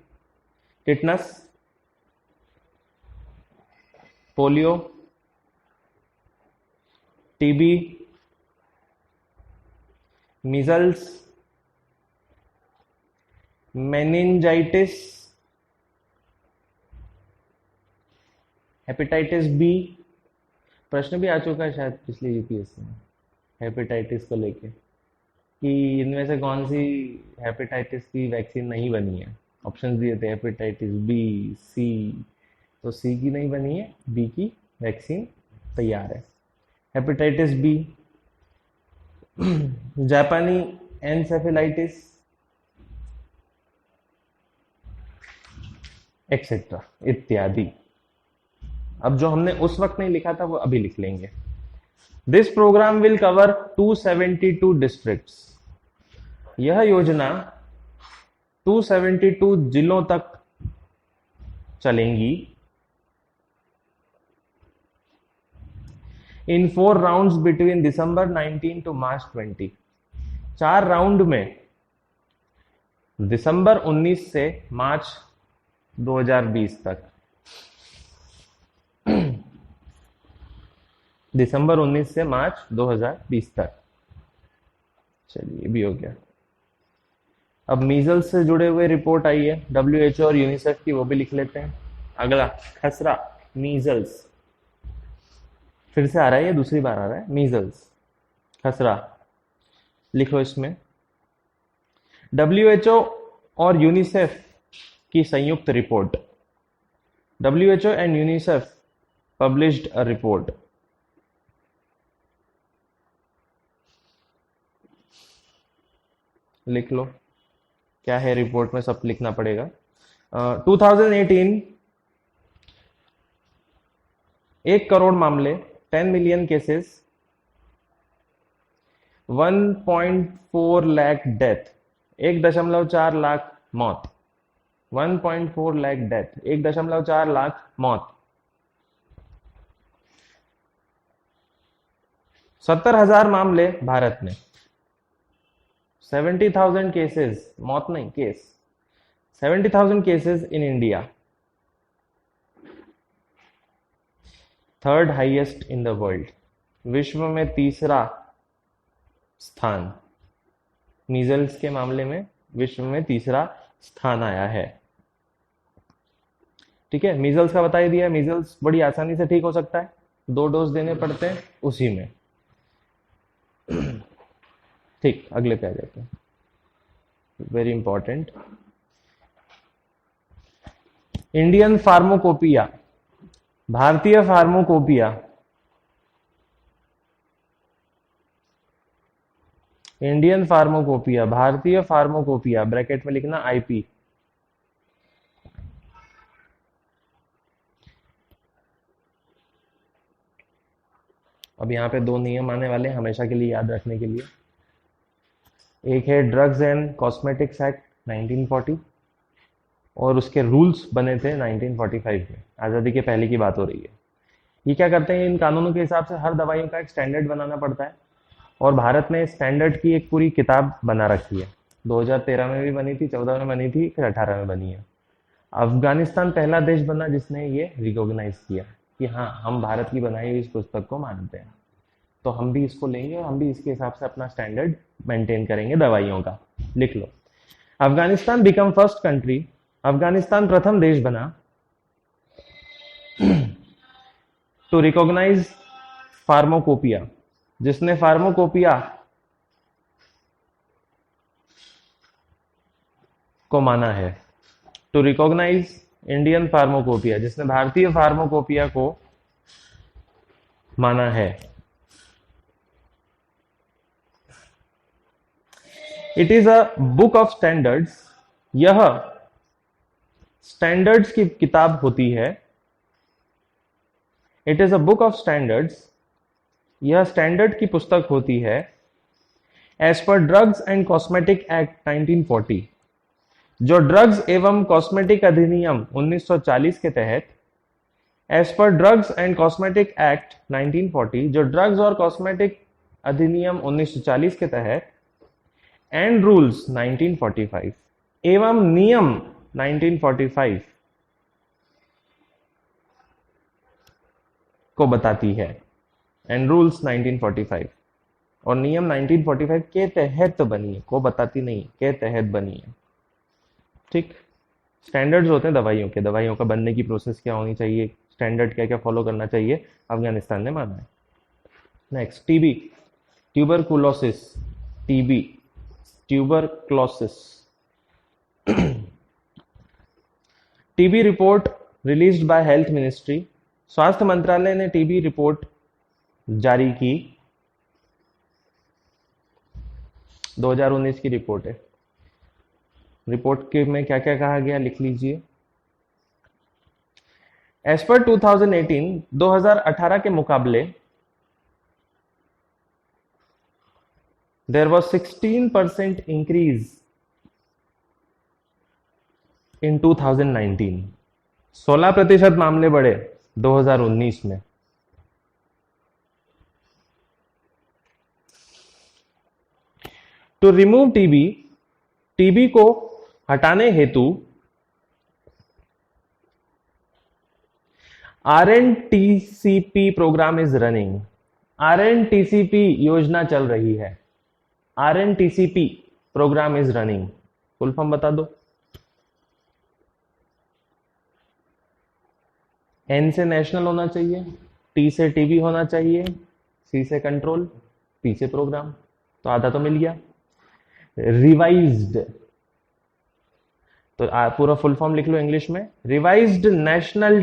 Tetanus, polio, TB, measles, meningitis, hepatitis B. प्रश्न भी आ चुका है शायद पिछली यूपीएससी में हेपेटाइटिस को लेके, कि इनमें से कौन सी हेपेटाइटिस की वैक्सीन नहीं बनी है। ऑप्शन दिए थे हेपेटाइटिस बी, सी, तो सी की नहीं बनी है, बी की वैक्सीन तैयार है। हेपेटाइटिस बी, जापानी एनसेफेलाइटिस, एक्सेट्रा इत्यादि। अब जो हमने उस वक्त नहीं लिखा था वो अभी लिख लेंगे। This programme will cover 272 districts, यह योजना 272 जिलों तक चलेंगी। In 4 rounds between December 19 to March 20, 4 राउंड में दिसंबर 19 से मार्च 2020 तक। दिसंबर 19 से मार्च 2020 तक। चलिए भी हो गया। अब मीजल्स से जुड़े हुए रिपोर्ट आई है WHO और यूनिसेफ की, वो भी लिख लेते हैं। अगला खसरा, मीजल्स, फिर से आ रहा है, ये दूसरी बार आ रहा है। मीजल्स, खसरा, लिखो इसमें। WHO और यूनिसेफ की संयुक्त report, WHO and UNICEF published a report. लिख लो क्या है रिपोर्ट में, सब लिखना पड़ेगा। 2018, 1 करोड़ मामले, 10 million cases, 1.4 lakh death, 1.4 lakh मौत, 1.4 लाख डेथ, 1.4 लाख मौत, 70,000 मामले भारत में, 70,000 केसेस, मौत नहीं case, 70,000 cases in India, 3rd highest in the world, विश्व में 3रा स्थान। मीजल्स के मामले में विश्व में 3रा स्थान आया है। ठीक है, मीजल्स का बता ही दिया। मीजल्स बड़ी आसानी से ठीक हो सकता है, 2 डोज देने पड़ते हैं उसी में। ठीक, अगले पे आ जाते हैं, वेरी इंपॉर्टेंट। इंडियन फार्मोकोपिया, भारतीय फार्मोकोपिया, इंडियन फार्मोकोपिया, भारतीय फार्मोकोपिया, ब्रैकेट में लिखना IP। अब यहाँ पे 2 नियम आने वाले हैं हमेशा के लिए याद रखने के लिए। एक है ड्रग्स एंड कॉस्मेटिक्स एक्ट 1940, और उसके रूल्स बने थे 1945 में, आज़ादी के पहले की बात हो रही है। ये क्या करते हैं, इन कानूनों के हिसाब से हर दवाइयों का एक स्टैंडर्ड बनाना पड़ता है, और भारत ने स्टैंडर्ड की एक पूरी किताब बना रखी है। 2013 में भी बनी थी, 14 में बनी थी, फिर 18 में बनी है। अफगानिस्तान पहला देश बना जिसने ये रिकॉग्नाइज किया कि हाँ, हम भारत की बनाई हुई इस पुस्तक को मानते हैं, तो हम भी इसको लेंगे और हम भी इसके हिसाब से अपना स्टैंडर्ड मेंटेन करेंगे दवाइयों का। लिख लो, Afghanistan become first country, Afghanistan प्रथम देश बना टू रिकॉग्नाइज फार्माकोपिया, जिसने फार्माकोपिया को माना है। टू रिकॉग्नाइज इंडियन फार्माकोपिया, जिसने भारतीय फार्माकोपिया को माना है। It is a book of standards, यह स्टैंडर्ड्स की किताब होती है। It is a book of standards, यह स्टैंडर्ड की पुस्तक होती है। As per drugs and cosmetic act 1940, जो ड्रग्स एवं कॉस्मेटिक अधिनियम 1940 के तहत, as per drugs and cosmetic act 1940, जो ड्रग्स और कॉस्मेटिक अधिनियम 1940 के तहत, एंड रूल्स 1945, एवं नियम 1945 को बताती है। एंड रूल्स 1945 और नियम 1945 के तहत बनी है, को बताती नहीं, के तहत बनी है। ठीक, स्टैंडर्ड्स होते हैं दवाइयों के, दवाइयों का बनने की प्रोसेस क्या होनी चाहिए, स्टैंडर्ड क्या क्या फॉलो करना चाहिए, अफगानिस्तान ने माना है। Next, TB, tuberculosis, TB, tuberculosis. TB report released by health ministry, स्वास्थ्य मंत्रालय ने टीबी रिपोर्ट जारी की, 2019 की रिपोर्ट है। रिपोर्ट के में क्या क्या कहा गया लिख लीजिए। एज पर 2018, 2018 के मुकाबले देयर वाज 16% इंक्रीज इन 2019, 16% मामले बढ़े 2019 में। टू रिमूव टीबी, टीबी को हटाने हेतु RNTCP programme is running, RNTCP योजना चल रही है। RNTCP programme is running, full form बता दो। N से नेशनल होना चाहिए, T से टीबी होना चाहिए, C से कंट्रोल, P से प्रोग्राम, तो आधा तो मिल गया। रिवाइज्ड, तो पूरा फुल फॉर्म लिख लो इंग्लिश में, revised national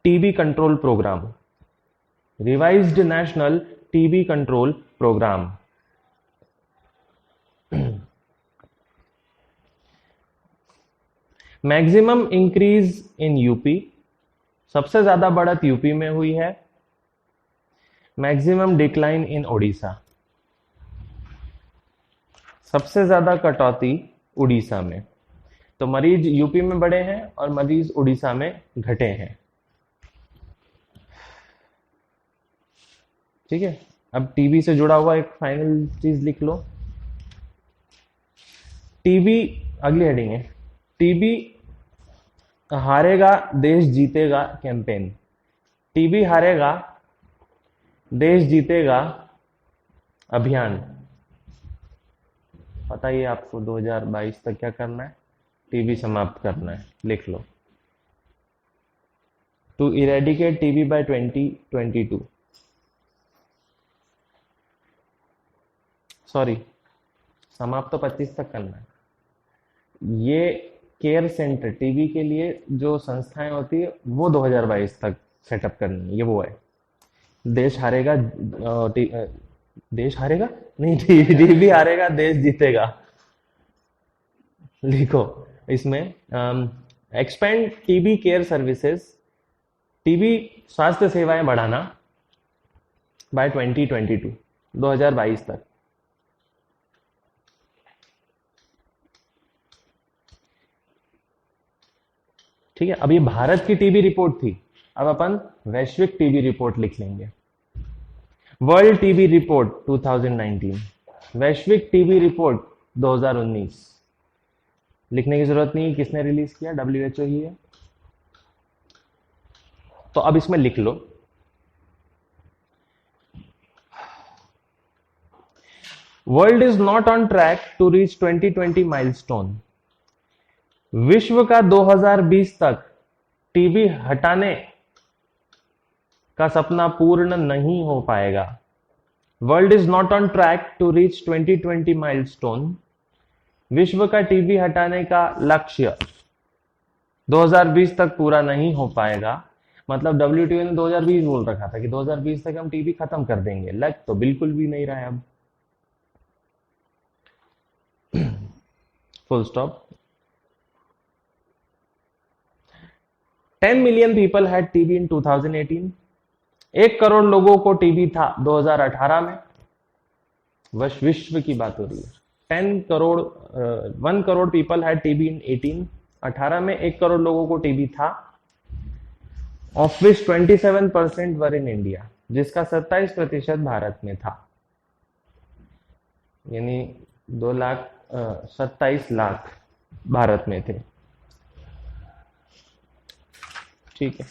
TB control programme, revised national TB control programme. Maximum increase in UP, सबसे ज्यादा बढ़त यूपी में हुई है। मैक्सिमम डिक्लाइन इन ओडिशा, सबसे ज्यादा कटौती उड़ीसा में। तो मरीज यूपी में बढ़े हैं और मरीज उड़ीसा में घटे हैं। ठीक है, अब टीबी से जुड़ा हुआ एक फाइनल चीज लिख लो। टीबी, अगली हेडिंग है, टीबी हारेगा देश जीतेगा कैंपेन। टीबी हारेगा देश जीतेगा अभियान। पता ही आपको 2022 तक क्या करना है, टीबी समाप्त करना है, लिख लो। To eradicate TB by 2022, sorry समाप्त तो 25 तक करना है। ये केयर सेंटर टीबी के लिए जो संस्थाएं होती है वो 2022 तक सेटअप करनी है, ये वो है। देश हारेगा, देश हारेगा नहीं, टीबी हारेगा देश जीतेगा, लिखो इसमें। Expand TB care services, TB स्वास्थ्य सेवाएं बढ़ाना बाय 2022, 2022 तक। ठीक है, अब ये भारत की टीबी रिपोर्ट थी, अब अपन वैश्विक टीबी रिपोर्ट लिख लेंगे। वर्ल्ड टीबी रिपोर्ट 2019, वैश्विक टीबी रिपोर्ट 2019। लिखने की जरूरत नहीं, किसने रिलीज किया, WHO ही है। तो अब इसमें लिख लो, world is not on track to reach 2020 milestone. विश्व का 2020 तक टीबी हटाने का सपना पूर्ण नहीं हो पाएगा। World is not on track to reach 2020 milestone. विश्व का टीबी हटाने का लक्ष्य 2020 तक पूरा नहीं हो पाएगा। मतलब डब्ल्यूटीओ ने 2020 बोल रखा था कि 2020 तक हम टीबी खत्म कर देंगे, लग तो बिल्कुल भी नहीं रहा है अब। Full stop. 10 million people had TB इन 2018। 1 करोड़ लोगों को टीबी था 2018 में। विश्व की बात हो रही है। 1 करोड़ पीपल हैड टीबी इन 18 में 1 करोड़ लोगों को टीबी था। Of which 27% were in India, जिसका 27% भारत में था। यानी 2,27,00,000 भारत में थे। ठीक है।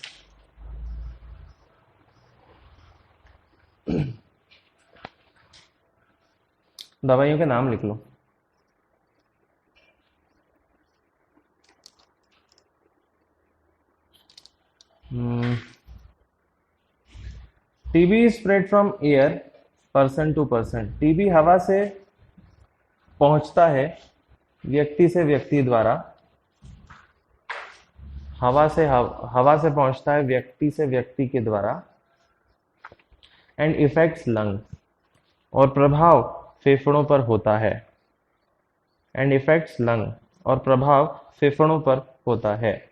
दवाइयों के नाम लिख लो। TB spread from air person to person. TB हवा से पहुंचता है व्यक्ति से व्यक्ति द्वारा। हवा से पहुंचता है व्यक्ति से व्यक्ति के द्वारा। एंड इफेक्ट्स लंग, और प्रभाव फेफड़ों पर होता है। एंड इफेक्ट्स लंग, और प्रभाव फेफड़ों पर होता है।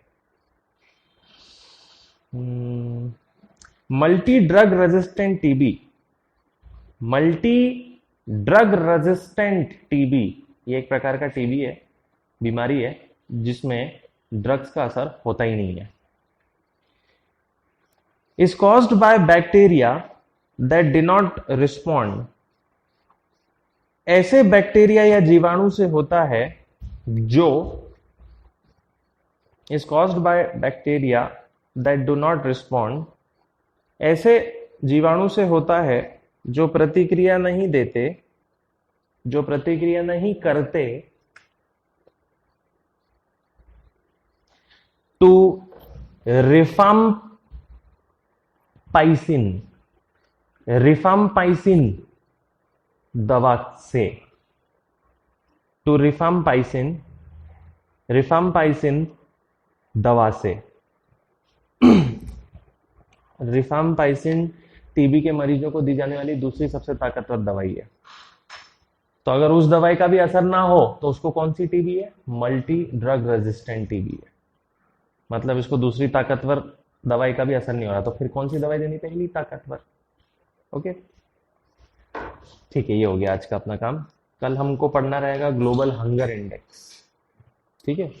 Multi drug resistant TB. Multi drug resistant TB ये एक प्रकार का टीबी है, बीमारी है जिसमें ड्रग्स का असर होता ही नहीं है। Is caused by bacteria that did not respond. ऐसे बैक्टीरिया या जीवाणु से होता है जो is caused by bacteria that do not respond. ऐसे जीवाणु से होता है जो प्रतिक्रिया नहीं देते, जो प्रतिक्रिया नहीं करते टू रिफाम्पाइसिन। रिफाम्पाइसिन दवा से। टू रिफाम्पाइसिन, रिफाम्पाइसिन दवा से। रिफाम्पाइसिन टीबी के मरीजों को दी जाने वाली दूसरी सबसे ताकतवर दवाई है। तो अगर उस दवाई का भी असर ना हो तो उसको कौन सी टीबी है? मल्टी ड्रग रेजिस्टेंट टीबी है। मतलब इसको दूसरी ताकतवर दवाई का भी असर नहीं हो रहा, तो फिर कौन सी दवाई देनी? पहली ताकतवर। ओके, ठीक है, ये हो गया आज का अपना काम। कल हमको पढ़ना रहेगा ग्लोबल हंगर इंडेक्स। ठीक है,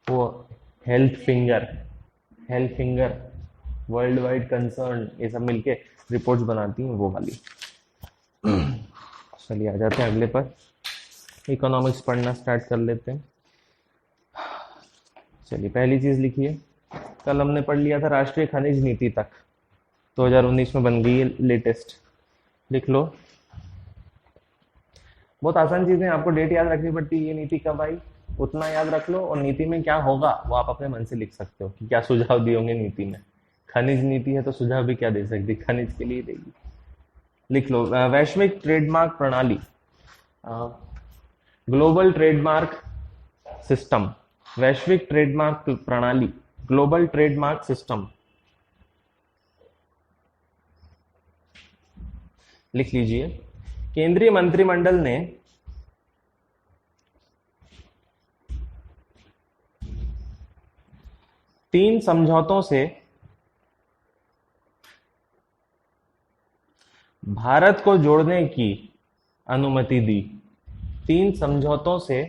वो health finger, world wide concern, ये सब मिलके रिपोर्ट्स बनाती हैं, वो वाली। चलिए आ जाते हैं अगले पर। इकोनॉमिक्स पढ़ना स्टार्ट कर लेते हैं। चलिए पहली चीज लिखिए। कल हमने पढ़ लिया था राष्ट्रीय खनिज नीति तक, 2019 में बन गई है लेटेस्ट। लिख लो। बहुत आसान चीजें, आपको डेट याद रखनी पड़ती है, ये नीति कब आई उतना याद रख लो, और नीति में क्या होगा वो आप अपने मन से लिख सकते हो कि क्या सुझाव दिए होंगे नीति में। खनिज नीति है तो सुझाव भी क्या दे सकती, खनिज के लिए देगी। लिख लो। वैश्विक ट्रेडमार्क प्रणाली, ग्लोबल ट्रेडमार्क सिस्टम। वैश्विक ट्रेडमार्क प्रणाली, ग्लोबल ट्रेडमार्क सिस्टम। लिख लीजिए। केंद्रीय मंत्रिमंडल ने तीन समझौतों से भारत को जोड़ने की अनुमति दी। 3 समझौतों से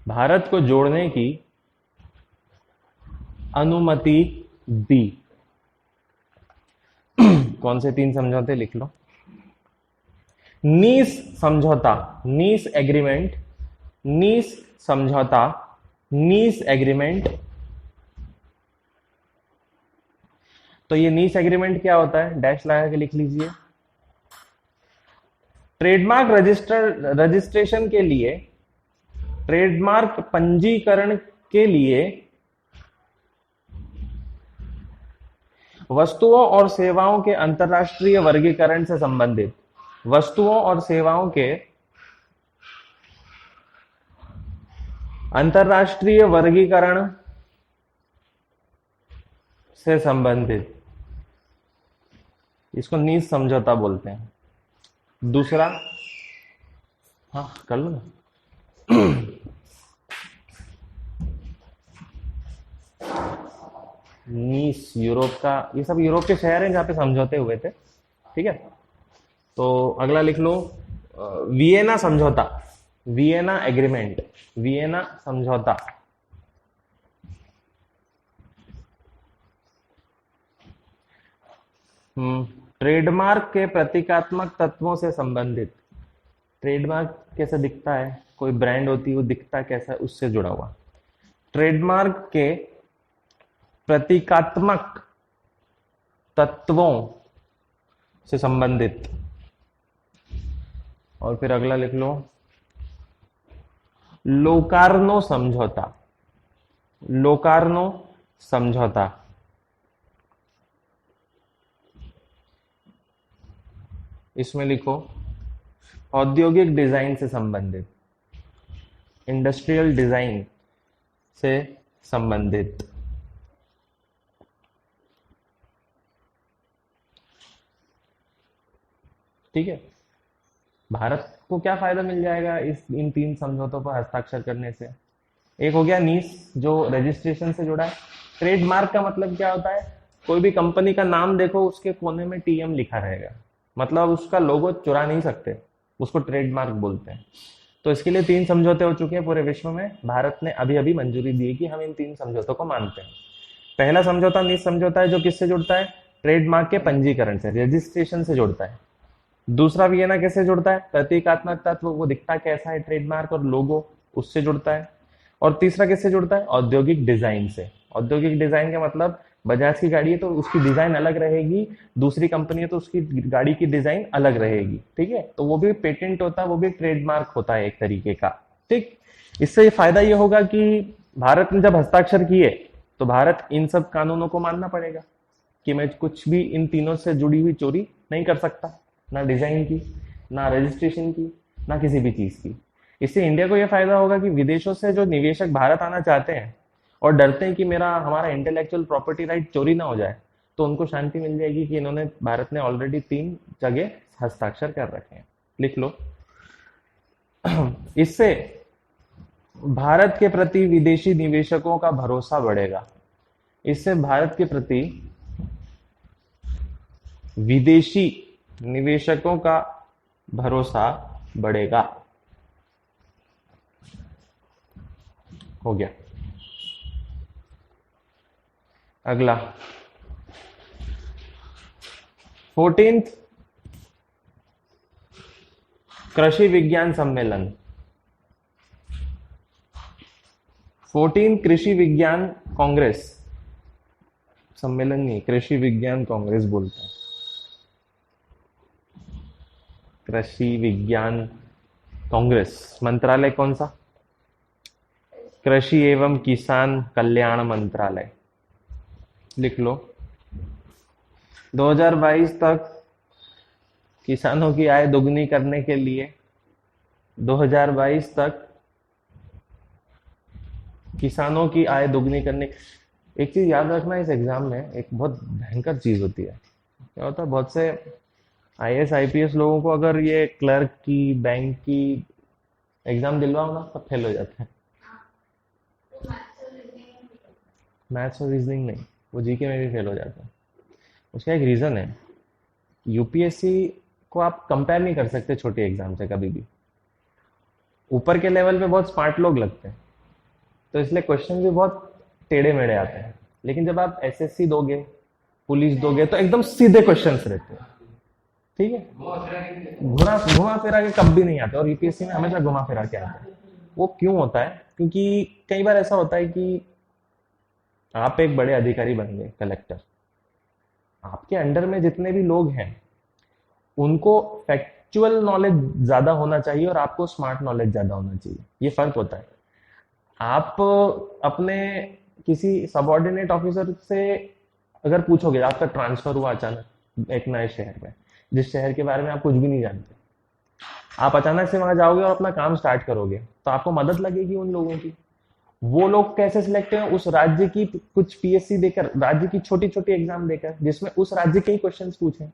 भारत को जोड़ने की अनुमति दी। कौन से 3 समझौते? लिख लो। नीस समझौता, नीस एग्रीमेंट, नीस समझौता, नीस एग्रीमेंट। तो ये नीस एग्रीमेंट क्या होता है? डैश लगा के लिख लीजिए। ट्रेडमार्क रजिस्ट्रेशन के लिए, ट्रेडमार्क पंजीकरण के लिए वस्तुओं और सेवाओं के अंतर्राष्ट्रीय वर्गीकरण से संबंधित, वस्तुओं और सेवाओं के अंतर्राष्ट्रीय वर्गीकरण से संबंधित, इसको नीस समझौता बोलते हैं। दूसरा, हाँ कर लो ना। नीस यूरोप का, ये सब यूरोप के शहर हैं जहाँ पे समझौते हुए थे। ठीक है, तो अगला लिख लो, वियना समझौता, वियना एग्रीमेंट, वियना समझौता। ट्रेडमार्क के प्रतीकात्मक तत्वों से संबंधित, ट्रेडमार्क कैसा दिखता है, कोई ब्रांड होती है वो दिखता कैसा है, उससे जुड़ा हुआ। ट्रेडमार्क के प्रतीकात्मक तत्वों से संबंधित। और फिर अगला लिख लो, लोकार्नो समझौता, लोकार्नो समझौता। इसमें लिखो औद्योगिक डिजाइन से संबंधित, इंडस्ट्रियल डिजाइन से संबंधित। ठीक है, भारत को क्या फायदा मिल जाएगा इस इन 3 समझौतों पर हस्ताक्षर करने से? एक हो गया नीस, जो रजिस्ट्रेशन से जुड़ा है। ट्रेडमार्क का मतलब क्या होता है, कोई भी कंपनी का नाम देखो उसके कोने में टीएम लिखा रहेगा, मतलब उसका लोगो चुरा नहीं सकते, उसको ट्रेडमार्क बोलते हैं। तो इसके लिए 3 समझौते हो चुके हैं पूरे विश्व में। भारत ने अभी अभी मंजूरी दी कि हम इन 3 समझौतों को मानते हैं। पहला समझौता नीस समझौता है, जो किससे जुड़ता है, ट्रेडमार्क के पंजीकरण से, रजिस्ट्रेशन से जुड़ता है। दूसरा वियना कैसे जुड़ता है, प्रतीकात्मक तत्व, वो दिखता कैसा है ट्रेडमार्क और लोगो, उससे जुड़ता है। और तीसरा किससे जुड़ता है, औद्योगिक डिजाइन से। औद्योगिक डिजाइन का मतलब बजाज की गाड़ी है तो उसकी डिजाइन अलग रहेगी, दूसरी कंपनी है तो उसकी गाड़ी की डिजाइन अलग रहेगी। ठीक है, तो वो भी पेटेंट होता है, वो भी ट्रेडमार्क होता है एक तरीके का। ठीक, इससे ये फायदा ये होगा कि भारत ने जब हस्ताक्षर किए तो भारत इन सब कानूनों को मानना पड़ेगा कि मैं कुछ भी इन तीनों से जुड़ी हुई चोरी नहीं कर सकता, ना डिजाइन की, ना रजिस्ट्रेशन की, ना किसी भी चीज की। इससे इंडिया को यह फायदा होगा कि विदेशों से जो निवेशक भारत आना चाहते हैं और डरते हैं कि हमारा इंटेलेक्चुअल प्रॉपर्टी राइट चोरी ना हो जाए, तो उनको शांति मिल जाएगी कि इन्होंने, भारत ने ऑलरेडी 3 जगह हस्ताक्षर कर रखे हैं। लिख लो। इससे भारत के प्रति विदेशी निवेशकों का भरोसा बढ़ेगा। इससे भारत के प्रति विदेशी निवेशकों का भरोसा बढ़ेगा। हो गया। अगला 14th कृषि विज्ञान सम्मेलन, 14 कृषि विज्ञान कांग्रेस, सम्मेलन नहीं, कृषि विज्ञान कांग्रेस बोलते हैं। कृषि विज्ञान कांग्रेस, मंत्रालय कौन सा, कृषि एवं किसान कल्याण मंत्रालय। लिख लो। 2022 तक किसानों की आय दोगुनी करने के लिए, 2022 तक किसानों की आय दोगुनी करने, एक चीज याद रखना इस एग्जाम में, एक बहुत भयंकर चीज होती है। क्या होता है, बहुत से आईएएस आईपीएस लोगों को अगर ये क्लर्क की, बैंक की एग्जाम दिलवाओ ना, सब फेल हो जाते हैं। मैथ्स और रीजनिंग नहीं, वो जीके में भी फेल हो जाते हैं। उसका एक रीजन है, यूपीएससी को आप कंपेयर नहीं कर सकते छोटे एग्जाम से कभी भी। ऊपर के लेवल पे बहुत स्मार्ट लोग लगते हैं, तो इसलिए क्वेश्चन भी बहुत टेढ़े मेढ़े आते हैं। लेकिन जब आप एसएससी दोगे, पुलिस दोगे, तो एकदम सीधे क्वेश्चंस रहते हैं। ठीक है, घुमा घुमा फिरा के कभी नहीं आते, और यूपीएससी में हमेशा घुमा फिरा के आते हैं। वो क्यों होता है, क्योंकि कई बार ऐसा होता है कि आप एक बड़े अधिकारी बन गए, कलेक्टर, आपके अंडर में जितने भी लोग हैं उनको फैक्चुअल नॉलेज ज्यादा होना चाहिए और आपको स्मार्ट नॉलेज ज्यादा होना चाहिए। ये फर्क होता है। आप अपने किसी सबऑर्डिनेट ऑफिसर से अगर पूछोगे आपका ट्रांसफर हुआ अचानक एक नए शहर में, जिस शहर के बारे में आप कुछ भी नहीं जानते, आप अचानक से वहां जाओगे और अपना काम स्टार्ट करोगे, तो आपको मदद लगेगी उन लोगों की। वो लोग कैसे सिलेक्ट हुए? उस राज्य की कुछ पीएससी देकर, राज्य की छोटी छोटी एग्जाम देकर, जिसमें उस राज्य के ही क्वेश्चंस पूछे,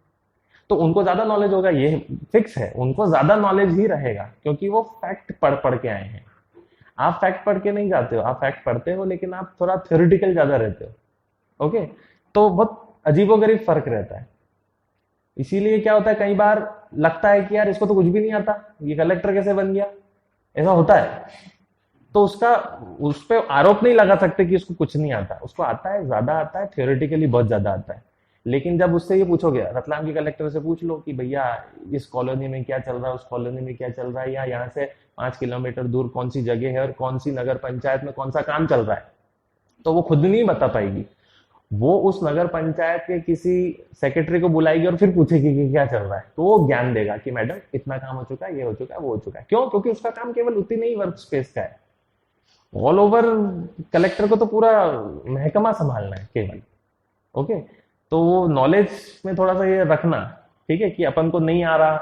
तो उनको ज्यादा नॉलेज होगा, ये फिक्स है, उनको ज्यादा नॉलेज ही रहेगा, क्योंकि वो फैक्ट पढ़ पढ़ के आए हैं। आप फैक्ट पढ़ के नहीं जाते हो, आप फैक्ट पढ़ते हो लेकिन आप थोड़ा थ्योरेटिकल ज्यादा रहते हो। ओके, तो बहुत अजीबोगरीब फर्क रहता है। इसीलिए क्या होता है, कई बार लगता है कि यार इसको तो कुछ भी नहीं आता, ये कलेक्टर कैसे बन गया, ऐसा होता है। तो उसका, उस पर आरोप नहीं लगा सकते कि उसको कुछ नहीं आता, उसको आता है, ज्यादा आता है, थियोरेटिकली बहुत ज्यादा आता है। लेकिन जब उससे ये पूछोगे, रतलाम के कलेक्टर से पूछ लो कि भैया इस कॉलोनी में क्या चल रहा है, उस कॉलोनी में क्या चल रहा है, या यहाँ से 5 किलोमीटर दूर कौन सी जगह है और कौन सी नगर पंचायत में कौन सा काम चल रहा है, तो वो खुद नहीं बता पाएगी। वो उस नगर पंचायत के किसी सेक्रेटरी को बुलाएगी और फिर पूछेगी कि क्या चल रहा है, तो वो ज्ञान देगा कि मैडम इतना काम हो चुका है, ये हो चुका है, वो हो चुका है। क्यों? क्योंकि उसका काम केवल उतनी ही वर्क स्पेस का है। ऑल ओवर कलेक्टर को तो पूरा महकमा संभालना है केवल। ओके, तो वो नॉलेज में थोड़ा सा ये रखना, ठीक है, कि अपन को नहीं आ रहा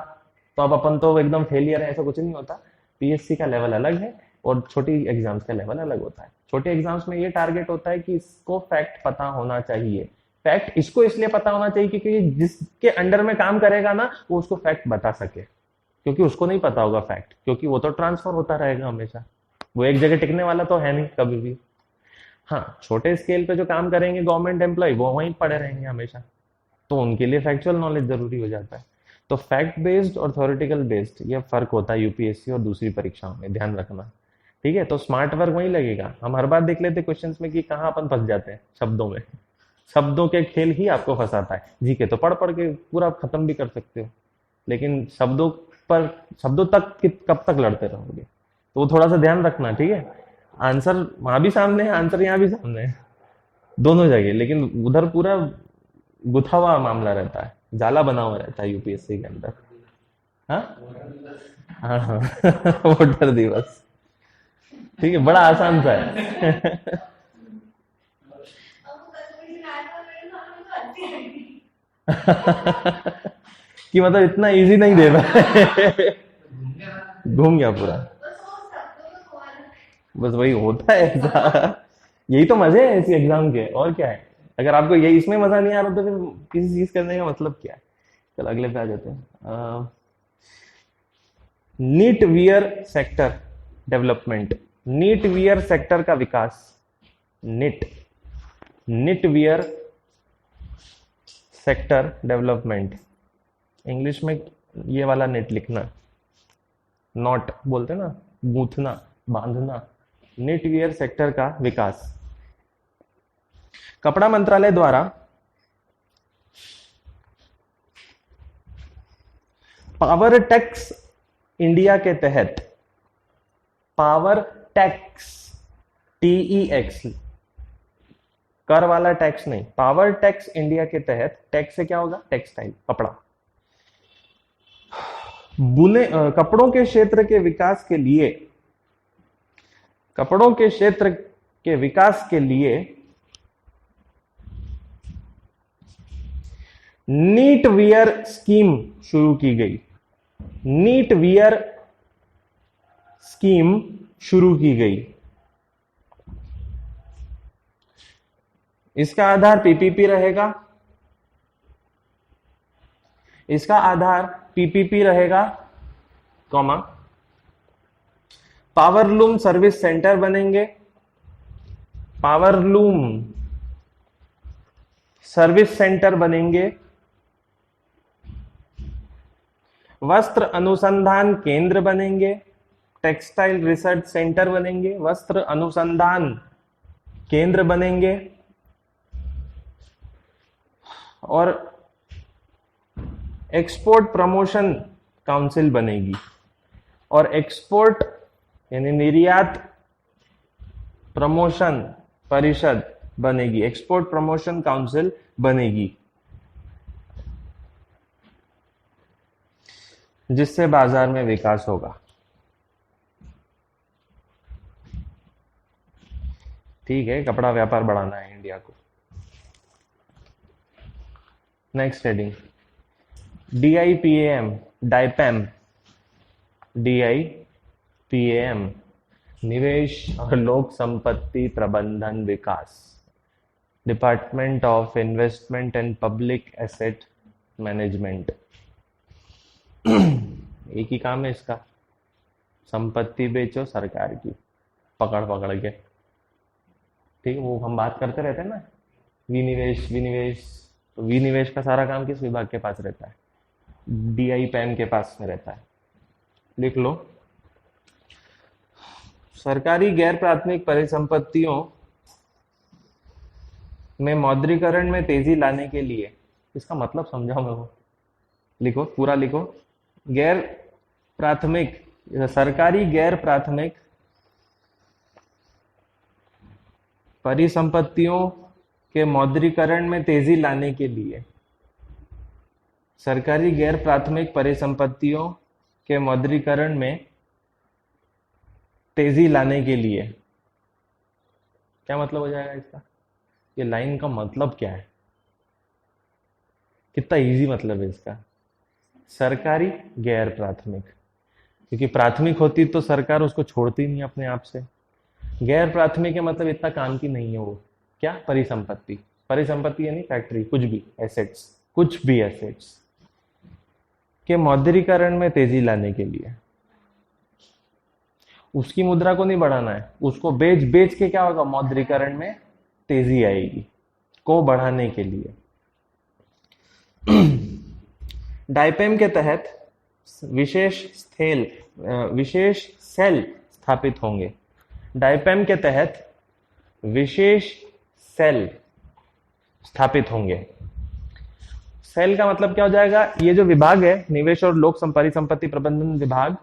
तो अब अपन तो एकदम फेलियर है, ऐसा कुछ नहीं होता। पीएससी का लेवल अलग है और छोटी एग्जाम्स का लेवल अलग होता है। छोटे एग्जाम्स में ये टारगेट होता है कि इसको फैक्ट पता होना चाहिए। फैक्ट इसको इसलिए पता होना चाहिए क्योंकि जिसके अंडर में काम करेगा ना, वो उसको फैक्ट बता सके, क्योंकि उसको नहीं पता होगा फैक्ट, क्योंकि वो तो ट्रांसफर होता रहेगा हमेशा, वो एक जगह टिकने वाला तो है नहीं कभी भी। हाँ, छोटे स्केल पे जो काम करेंगे गवर्नमेंट एम्प्लॉय, वो वहीं पड़े रहेंगे हमेशा, तो उनके लिए फैक्चुअल नॉलेज जरूरी हो जाता है। तो फैक्ट बेस्ड और थ्योरेटिकल बेस्ड ये फर्क होता है यूपीएससी और दूसरी परीक्षाओं में, ध्यान रखना। ठीक है, तो स्मार्ट वर्क वहीं लगेगा। हम हर बार देख लेते क्वेश्चंस में कि कहाँ अपन फंस जाते हैं, शब्दों में। शब्दों के खेल ही आपको फंसाता है। जीके तो पढ़ पढ़ के पूरा खत्म भी कर सकते हो, लेकिन शब्दों पर, शब्दों तक कब तक लड़ते रहोगे, तो वो थोड़ा सा ध्यान रखना, ठीक है। आंसर वहां भी सामने है, आंसर यहाँ भी सामने है, दोनों जगह, लेकिन उधर पूरा गुथा हुआ मामला रहता है, जाला बना हुआ रहता है यूपीएससी के अंदर। हाँ हाँ हाँ वोटर दिवस, ठीक है, बड़ा आसान सा है कि मतलब इतना इजी नहीं दे पाए घूम गया पूरा। बस वही होता है ऐसा, यही तो मजे है इसी एग्जाम के, और क्या है। अगर आपको ये इसमें मजा नहीं आ रहा तो फिर किसी चीज करने का मतलब क्या है। चलो अगले पे आ जाते हैं। Knitwear sector development, knitwear sector का विकास। Knit, knitwear sector development, English में ये वाला नेट लिखना, नॉट बोलते ना, गूंथना, बांधना। निट वियर सेक्टर का विकास कपड़ा मंत्रालय द्वारा पावर टैक्स इंडिया के तहत, पावर टैक्स, टीईएक्स, कर वाला टैक्स नहीं, पावर टैक्स इंडिया के तहत, टैक्स से क्या होगा, टेक्सटाइल, कपड़ा, बुने कपड़ों के क्षेत्र के विकास के लिए, कपड़ों के क्षेत्र के विकास के लिए नीट वियर स्कीम शुरू की गई। नीट वियर स्कीम शुरू की गई। इसका आधार पीपीपी रहेगा, इसका आधार पीपीपी रहेगा, कॉमा, पावरलूम सर्विस सेंटर बनेंगे, पावरलूम सर्विस सेंटर बनेंगे, वस्त्र अनुसंधान केंद्र बनेंगे, टेक्सटाइल रिसर्च सेंटर बनेंगे, वस्त्र अनुसंधान केंद्र बनेंगे, और एक्सपोर्ट प्रमोशन काउंसिल बनेगी, और एक्सपोर्ट यानी निर्यात प्रमोशन परिषद बनेगी, एक्सपोर्ट प्रमोशन काउंसिल बनेगी, जिससे बाजार में विकास होगा। ठीक है, कपड़ा व्यापार बढ़ाना है इंडिया को। Next heading, DIPAM, DIPAM, DIPAM, निवेश और लोक संपत्ति प्रबंधन विकास, department of investment and public asset management. एक ही काम है इसका, संपत्ति बेचो सरकार की, पकड़ पकड़ के। ठीक है, वो हम बात करते रहते हैं ना, विनिवेश विनिवेश। तो विनिवेश का सारा काम किस विभाग के पास रहता है? DIPAM के पास में रहता है। लिख लो, सरकारी गैर प्राथमिक परिसंपत्तियों में मौद्रीकरण में तेजी लाने के लिए, इसका मतलब समझाओ मेरे को। लिखो, पूरा लिखो। गैर प्राथमिक, सरकारी गैर प्राथमिक परिसंपत्तियों के मौद्रीकरण में तेजी लाने के लिए, सरकारी गैर प्राथमिक परिसंपत्तियों के मौद्रीकरण में तेजी लाने के लिए, क्या मतलब हो जाएगा इसका? ये लाइन का मतलब क्या है? कितना इजी मतलब है इसका। सरकारी गैर प्राथमिक, क्योंकि प्राथमिक होती तो सरकार उसको छोड़ती नहीं अपने आप से। गैर प्राथमिक है मतलब इतना काम की नहीं है वो। क्या? परिसंपत्ति। परिसंपत्ति यानी फैक्ट्री, कुछ भी एसेट्स, कुछ भी एसेट्स के मौद्रीकरण में तेजी लाने के लिए। उसकी मुद्रा को नहीं बढ़ाना है, उसको बेच बेच के क्या होगा? मौद्रीकरण में तेजी आएगी, को बढ़ाने के लिए। डाइपैम के तहत विशेष सेल स्थापित होंगे। डाइपैम के तहत विशेष सेल स्थापित होंगे। सेल का मतलब क्या हो जाएगा? ये जो विभाग है, निवेश और लोक परिसंपत्ति प्रबंधन विभाग,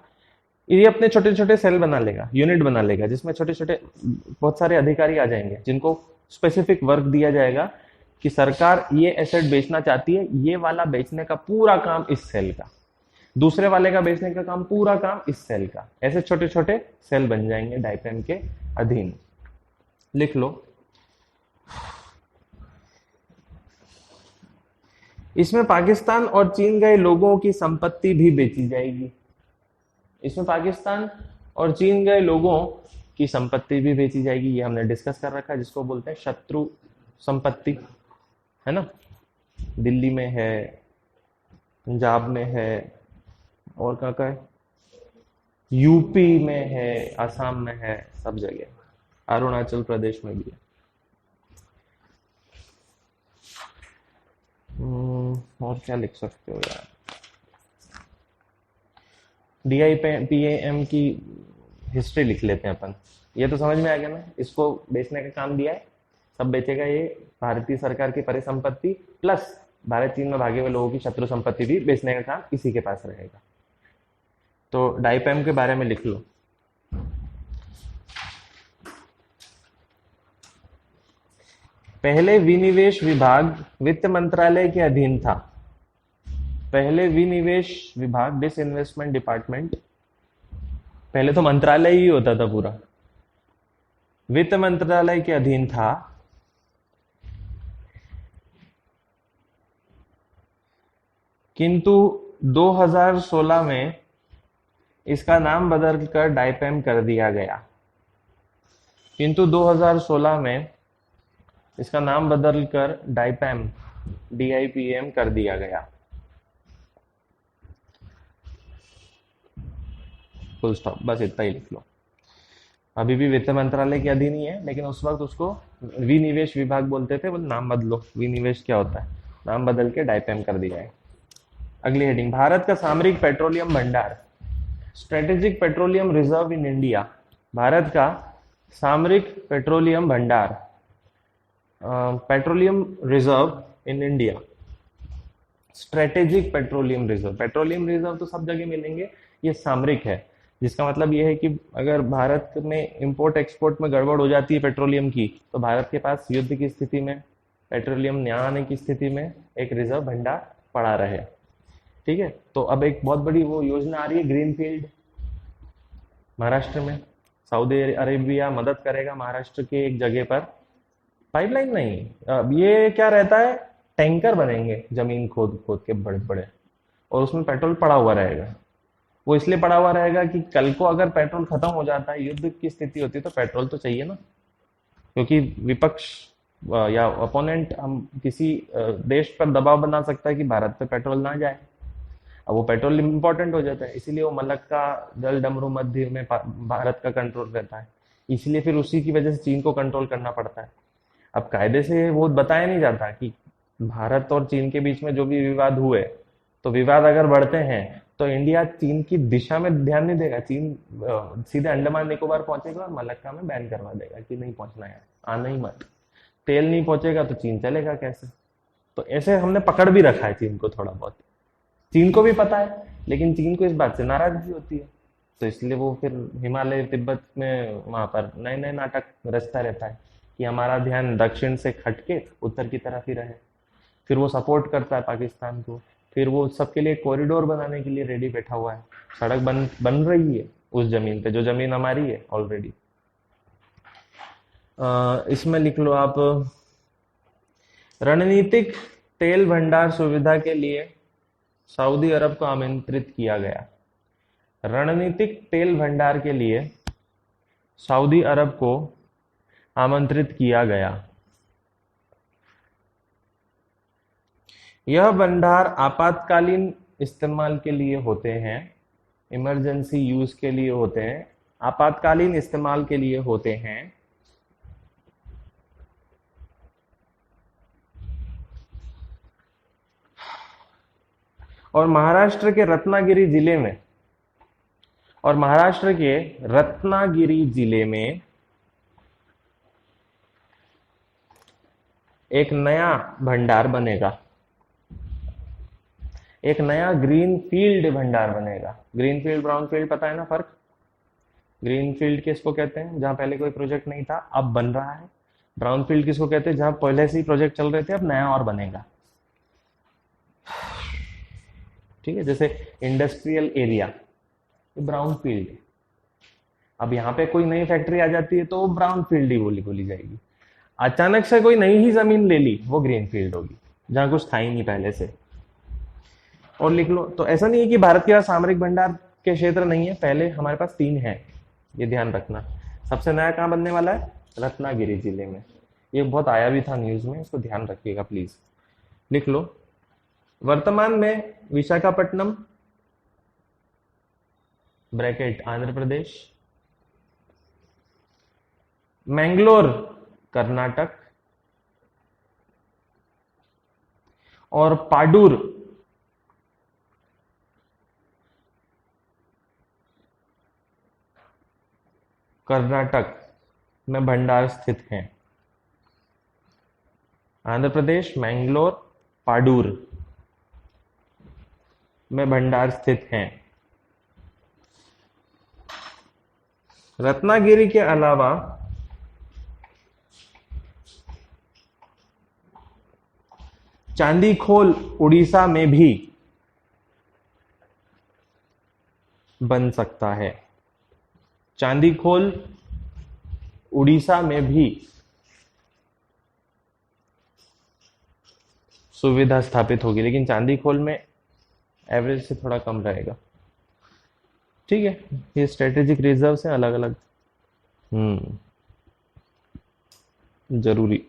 ये अपने छोटे छोटे सेल बना लेगा, यूनिट बना लेगा, जिसमें छोटे छोटे बहुत सारे अधिकारी आ जाएंगे, जिनको स्पेसिफिक वर्क दिया जाएगा कि सरकार ये एसेट बेचना चाहती है, ये वाला बेचने का पूरा काम इस सेल का, दूसरे वाले का बेचने का काम पूरा काम इस सेल का। ऐसे छोटे छोटे सेल बन जाएंगे डाइपैम के अधीन। लिख लो, इसमें पाकिस्तान और चीन गए लोगों की संपत्ति भी बेची जाएगी। इसमें पाकिस्तान और चीन गए लोगों की संपत्ति भी बेची जाएगी। ये हमने डिस्कस कर रखा है, जिसको बोलते हैं शत्रु संपत्ति, है ना। दिल्ली में है, पंजाब में है, और कहाँ है, यूपी में है, असम में है, सब जगह, अरुणाचल प्रदेश में भी है। और क्या लिख सकते हो यार? DIPAM की हिस्ट्री लिख लेते हैं अपन। ये तो समझ में आ गया ना, इसको बेचने का काम दिया है, सब बेचेगा ये। भारतीय सरकार की परिसंपत्ति प्लस भारत चीन में भागे हुए लोगों की शत्रु संपत्ति भी बेचने का काम इसी के पास रहेगा। तो डाइपैम के बारे में लिख लो। पहले विनिवेश विभाग वित्त मंत्रालय के अधीन था। पहले विनिवेश विभाग, डिसइन्वेस्टमेंट डिपार्टमेंट, पहले तो मंत्रालय ही होता था पूरा, वित्त मंत्रालय के अधीन था। किंतु 2016 में इसका नाम बदलकर डाइपैम कर दिया गया। किंतु 2016 में इसका नाम बदलकर डाइपैम, DIPAM कर दिया गया। फुल स्टॉप, बस इतना ही लिख लो। अभी भी वित्त मंत्रालय के अधीन ही है, लेकिन उस वक्त उसको विनिवेश विभाग बोलते थे। बोल नाम बदलो, विनिवेश क्या होता है, नाम बदल के डाइपैम कर दिया है। अगली हेडिंग, भारत का सामरिक पेट्रोलियम भंडार, strategic petroleum reserve in India. Bharat का सामरिक पेट्रोलियम भंडार, petroleum reserve in India, strategic petroleum reserve. Petroleum reserve तो सब जगह मिलेंगे, ये सामरिक है, जिसका मतलब ये है कि अगर भारत में इंपोर्ट एक्सपोर्ट में गड़बड़ हो जाती है पेट्रोलियम की, तो भारत के पास युद्ध की स्थिति में, पेट्रोलियम न आने की स्थिति में एक रिजर्व भंडार पड़ा रहे। ठीक है, तो अब एक बहुत बड़ी वो योजना आ रही है, ग्रीनफील्ड, महाराष्ट्र में। सऊदी अरेबिया मदद करेगा महाराष्ट्र के एक जगह पर, पाइपलाइन नहीं, अब ये क्या रहता है, टैंकर बनेंगे जमीन खोद खोद के बड़े बड़े, और उसमें पेट्रोल पड़ा हुआ रहेगा। वो इसलिए पड़ा हुआ रहेगा कि कल को अगर पेट्रोल खत्म हो जाता है, युद्ध की स्थिति होती है, तो पेट्रोल तो चाहिए ना। क्योंकि विपक्ष या ओपोनेंट हम किसी देश पर दबाव बना सकता है कि भारत पे पेट्रोल ना जाए। अब वो पेट्रोल इंपॉर्टेंट हो जाता है, इसीलिए वो मलक्का जल डमरू मध्य में भारत का कंट्रोल रहता है। इसलिए फिर उसी की वजह से चीन को कंट्रोल करना पड़ता है। अब कायदे से वो बताया नहीं जाता कि भारत और चीन के बीच में जो भी विवाद हुए, तो विवाद अगर बढ़ते हैं तो इंडिया चीन की दिशा में ध्यान नहीं देगा। चीन सीधे अंडमान निकोबार पहुंचेगा और मलक्का में बैन करवा देगा कि नहीं पहुंचना है, आना ही मत। तेल नहीं पहुंचेगा तो चीन चलेगा कैसे? तो ऐसे हमने पकड़ भी रखा है चीन को थोड़ा बहुत। चीन को भी पता है, लेकिन चीन को इस बात से नाराजगी होती है, तो इसलिए वो फिर हिमालय तिब्बत में वहां पर नए नए नाटक रचता रहता है कि हमारा ध्यान दक्षिण से हटके उत्तर की तरफ ही रहे। फिर वो सपोर्ट करता है पाकिस्तान को, फिर वो सबके लिए कॉरिडोर बनाने के लिए रेडी बैठा हुआ है। सड़क बन रही है उस जमीन पे, जो जमीन हमारी है ऑलरेडी। इसमें लिख लो आप, रणनीतिक तेल भंडार सुविधा के लिए सऊदी अरब को आमंत्रित किया गया। रणनीतिक तेल भंडार के लिए सऊदी अरब को आमंत्रित किया गया। यह भंडार आपातकालीन इस्तेमाल के लिए होते हैं, इमरजेंसी यूज के लिए होते हैं, आपातकालीन इस्तेमाल के लिए होते हैं। और महाराष्ट्र के रत्नागिरी जिले में, और महाराष्ट्र के रत्नागिरी जिले में एक नया भंडार बनेगा, एक नया ग्रीन फील्ड भंडार बनेगा। ग्रीन फील्ड ब्राउन फील्ड पता है ना फर्क? ग्रीन फील्ड किसको कहते हैं? जहां पहले कोई प्रोजेक्ट नहीं था अब बन रहा है। ब्राउन फील्ड किसको कहते हैं? जहां पहले से ही प्रोजेक्ट चल रहे थे, अब नया और बनेगा। ठीक है, जैसे इंडस्ट्रियल एरिया, ब्राउन फील्ड। अब यहाँ पे कोई नई फैक्ट्री आ जाती है तो वो ब्राउन फील्ड ही बोली जाएगी। अचानक से कोई नई ही जमीन ले ली, वो ग्रीन फील्ड होगी, जहां कुछ था ही नहीं पहले से। और लिख लो, तो ऐसा नहीं है कि भारत के पास सामरिक भंडार के क्षेत्र नहीं है, पहले हमारे पास 3 है, ये ध्यान रखना। सबसे नया कहां बनने वाला है? रत्नागिरी जिले में। ये बहुत आया भी था न्यूज में, इसको ध्यान रखिएगा प्लीज। लिख लो, वर्तमान में विशाखापट्टनम ब्रैकेट आंध्र प्रदेश, मैंगलोर कर्नाटक, और पाडूर कर्नाटक में भंडार स्थित हैं। आंध्र प्रदेश, मैंगलोर, पाडूर में भंडार स्थित हैं। रत्नागिरी के अलावा चांदीखोल उड़ीसा में भी बन सकता है। चांदीखोल उड़ीसा में भी सुविधा स्थापित होगी, लेकिन चांदीखोल में एवरेज से थोड़ा कम रहेगा। ठीक है, ये स्ट्रेटेजिक रिजर्व से अलग अलग जरूरी।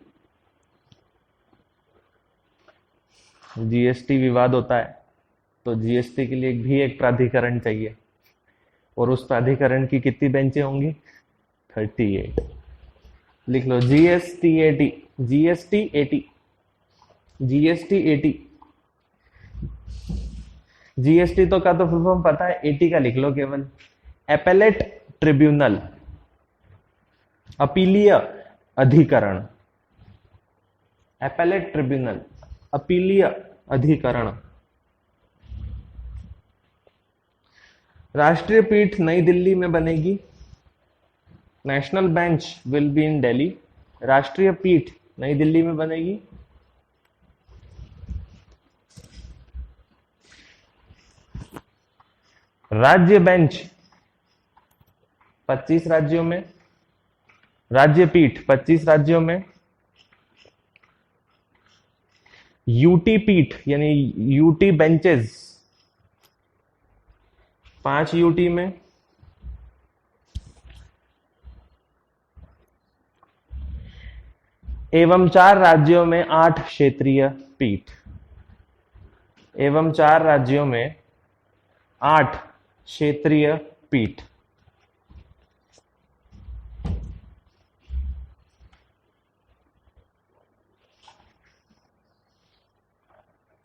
जीएसटी विवाद होता है तो जीएसटी के लिए भी एक प्राधिकरण चाहिए, और उस प्राधिकरण की कितनी बेंचें होंगी? 38। लिख लो, GST AT, GST AT, GST AT. GST तो का तो फुल फॉर्म पता है, एटी का लिख लो केवल, एपेलेट ट्रिब्यूनल, अपीलीय अधिकरण। एपेलेट ट्रिब्यूनल, अपीलीय अधिकरण। राष्ट्रीय पीठ नई दिल्ली में बनेगी। National bench will be in Delhi. राष्ट्रीय पीठ नई दिल्ली में बनेगी। राज्य बेंच 25 राज्यों में, राज्य पीठ 25 राज्यों में, यूटी पीठ यानी यूटी बेंचेस, 5 यूटी में एवं 4 राज्यों में 8 क्षेत्रीय पीठ, एवं 4 राज्यों में 8 क्षेत्रीय पीठ।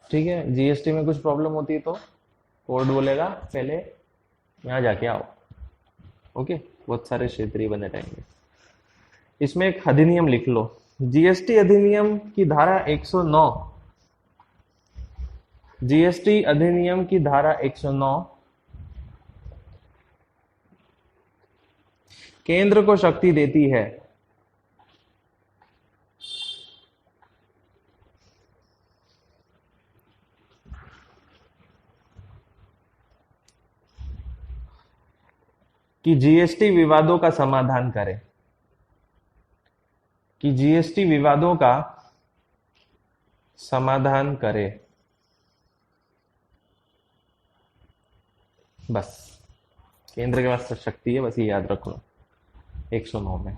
ठीक है, जीएसटी में कुछ प्रॉब्लम होती है तो कोर्ट बोलेगा पहले यहां जाके आओ। ओके, बहुत सारे क्षेत्रीय बने रहेंगे। इसमें एक अधिनियम लिख लो, जीएसटी अधिनियम की धारा 109, जीएसटी अधिनियम की धारा 109 केंद्र को शक्ति देती है कि जीएसटी विवादों का समाधान करे, कि जीएसटी विवादों का समाधान करे। बस केंद्र के पास शक्ति है, बस ये याद रख लो 109 में।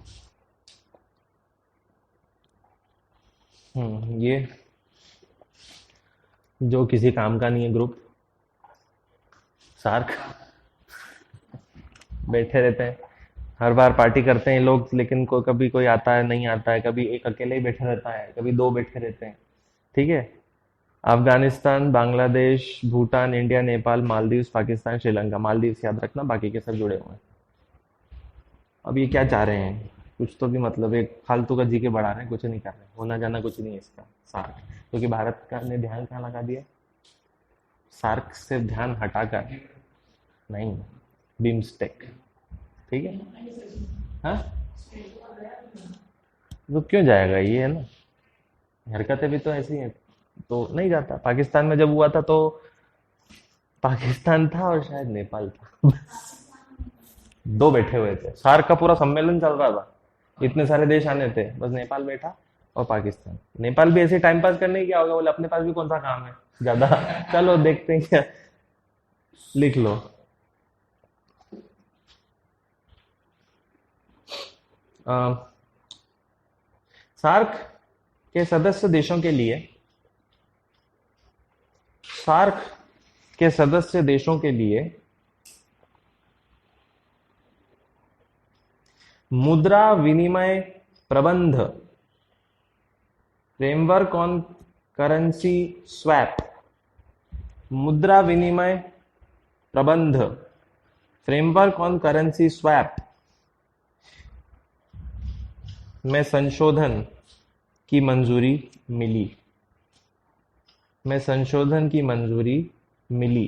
ये जो किसी काम का नहीं है ग्रुप, सार्क, बैठे रहते हैं, हर बार पार्टी करते हैं लोग, लेकिन कभी कोई आता है नहीं आता है, कभी एक अकेले ही बैठे रहता है, कभी 2 बैठे रहते हैं। ठीक है, अफगानिस्तान, बांग्लादेश, भूटान, इंडिया, नेपाल, मालदीव्स, पाकिस्तान, श्रीलंका। मालदीव्स याद रखना, बाकी के सब जुड़े हुए हैं। अब ये क्या चाह रहे हैं, कुछ तो भी मतलब एक फालतू का जी के बढ़ा रहे हैं, कुछ नहीं कर रहे, होना जाना कुछ नहीं है इसका। सार्क क्योंकि भारत का ने ध्यान कहाँ लगा दिया, सार्क से ध्यान हटाकर, नहीं, बिम्स्टेक। ठीक है, हाँ, तो क्यों जाएगा, ये है ना, हरकतें भी तो ऐसी हैं, तो नहीं जाता। पाकिस्तान में जब हुआ था तो पाकिस्तान था और शायद नेपाल था, 2 बैठे हुए थे, सार्क का पूरा सम्मेलन चल रहा था, इतने सारे देश आने थे, बस नेपाल बैठा और पाकिस्तान। नेपाल भी ऐसे टाइम पास करने क्या होगा, बोले अपने पास भी कौन सा काम है ज्यादा, चलो देखते हैं क्या, लिख लो। सार्क के सदस्य देशों के लिए, सार्क के सदस्य देशों के लिए मुद्रा विनिमय प्रबंध, फ्रेमवर्क ऑन करेंसी स्वैप, मुद्रा विनिमय प्रबंध, फ्रेमवर्क ऑन करेंसी स्वैप में संशोधन की मंजूरी मिली, में संशोधन की मंजूरी मिली।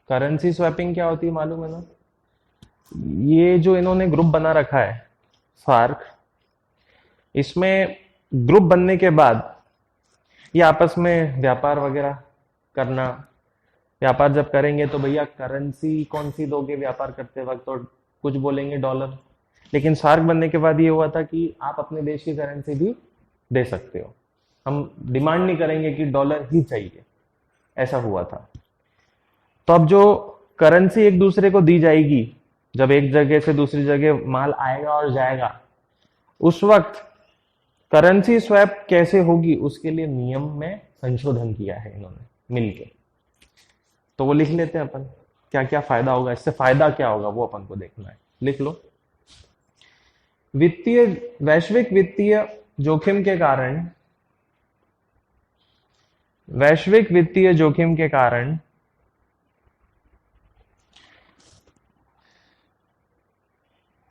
करेंसी स्वैपिंग क्या होती है मालूम है ना, ये जो इन्होंने ग्रुप बना रखा है सार्क, इसमें ग्रुप बनने के बाद ये आपस में व्यापार वगैरह करना, व्यापार जब करेंगे तो भैया करेंसी कौन सी दोगे व्यापार करते वक्त, तो कुछ बोलेंगे डॉलर, लेकिन सार्क बनने के बाद ये हुआ था कि आप अपने देश की करेंसी भी दे सकते हो, हम डिमांड नहीं करेंगे कि डॉलर ही चाहिए, ऐसा हुआ था। तो अब जो करेंसी एक दूसरे को दी जाएगी, जब एक जगह से दूसरी जगह माल आएगा और जाएगा, उस वक्त करेंसी स्वैप कैसे होगी उसके लिए नियम में संशोधन किया है इन्होंने मिलके, तो वो लिख लेते हैं अपन, क्या क्या फायदा होगा इससे, फायदा क्या होगा वो अपन को देखना है, लिख लो। वित्तीय, वैश्विक वित्तीय जोखिम के कारण, वैश्विक वित्तीय जोखिम के कारण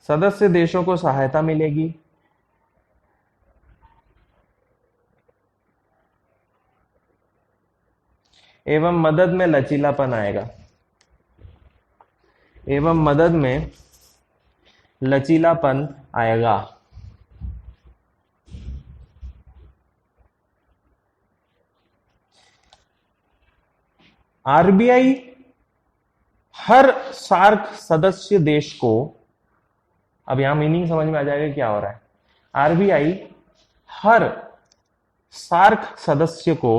सदस्य देशों को सहायता मिलेगी, एवं मदद में लचीलापन आएगा, एवं मदद में लचीलापन आएगा। आरबीआई हर सार्क सदस्य देश को अब यहां मीनिंग समझ में आ जाएगा क्या हो रहा है। आरबीआई हर सार्क सदस्य को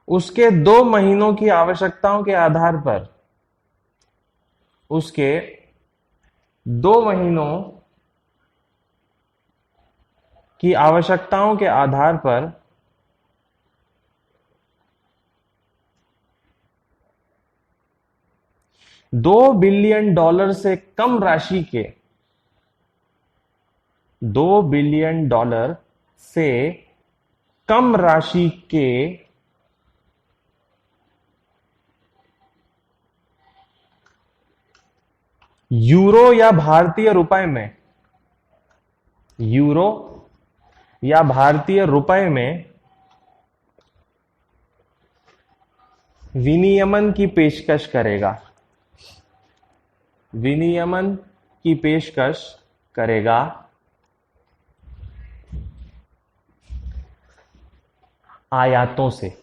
उसके 2 महीनों की आवश्यकताओं के आधार पर उसके 2 महीनों की आवश्यकताओं के आधार पर $2 बिलियन से कम राशि के $2 बिलियन से कम राशि के यूरो या भारतीय रुपए में, यूरो या भारतीय रुपए में विनियमन की पेशकश करेगा, विनियमन की पेशकश करेगा आयातों से,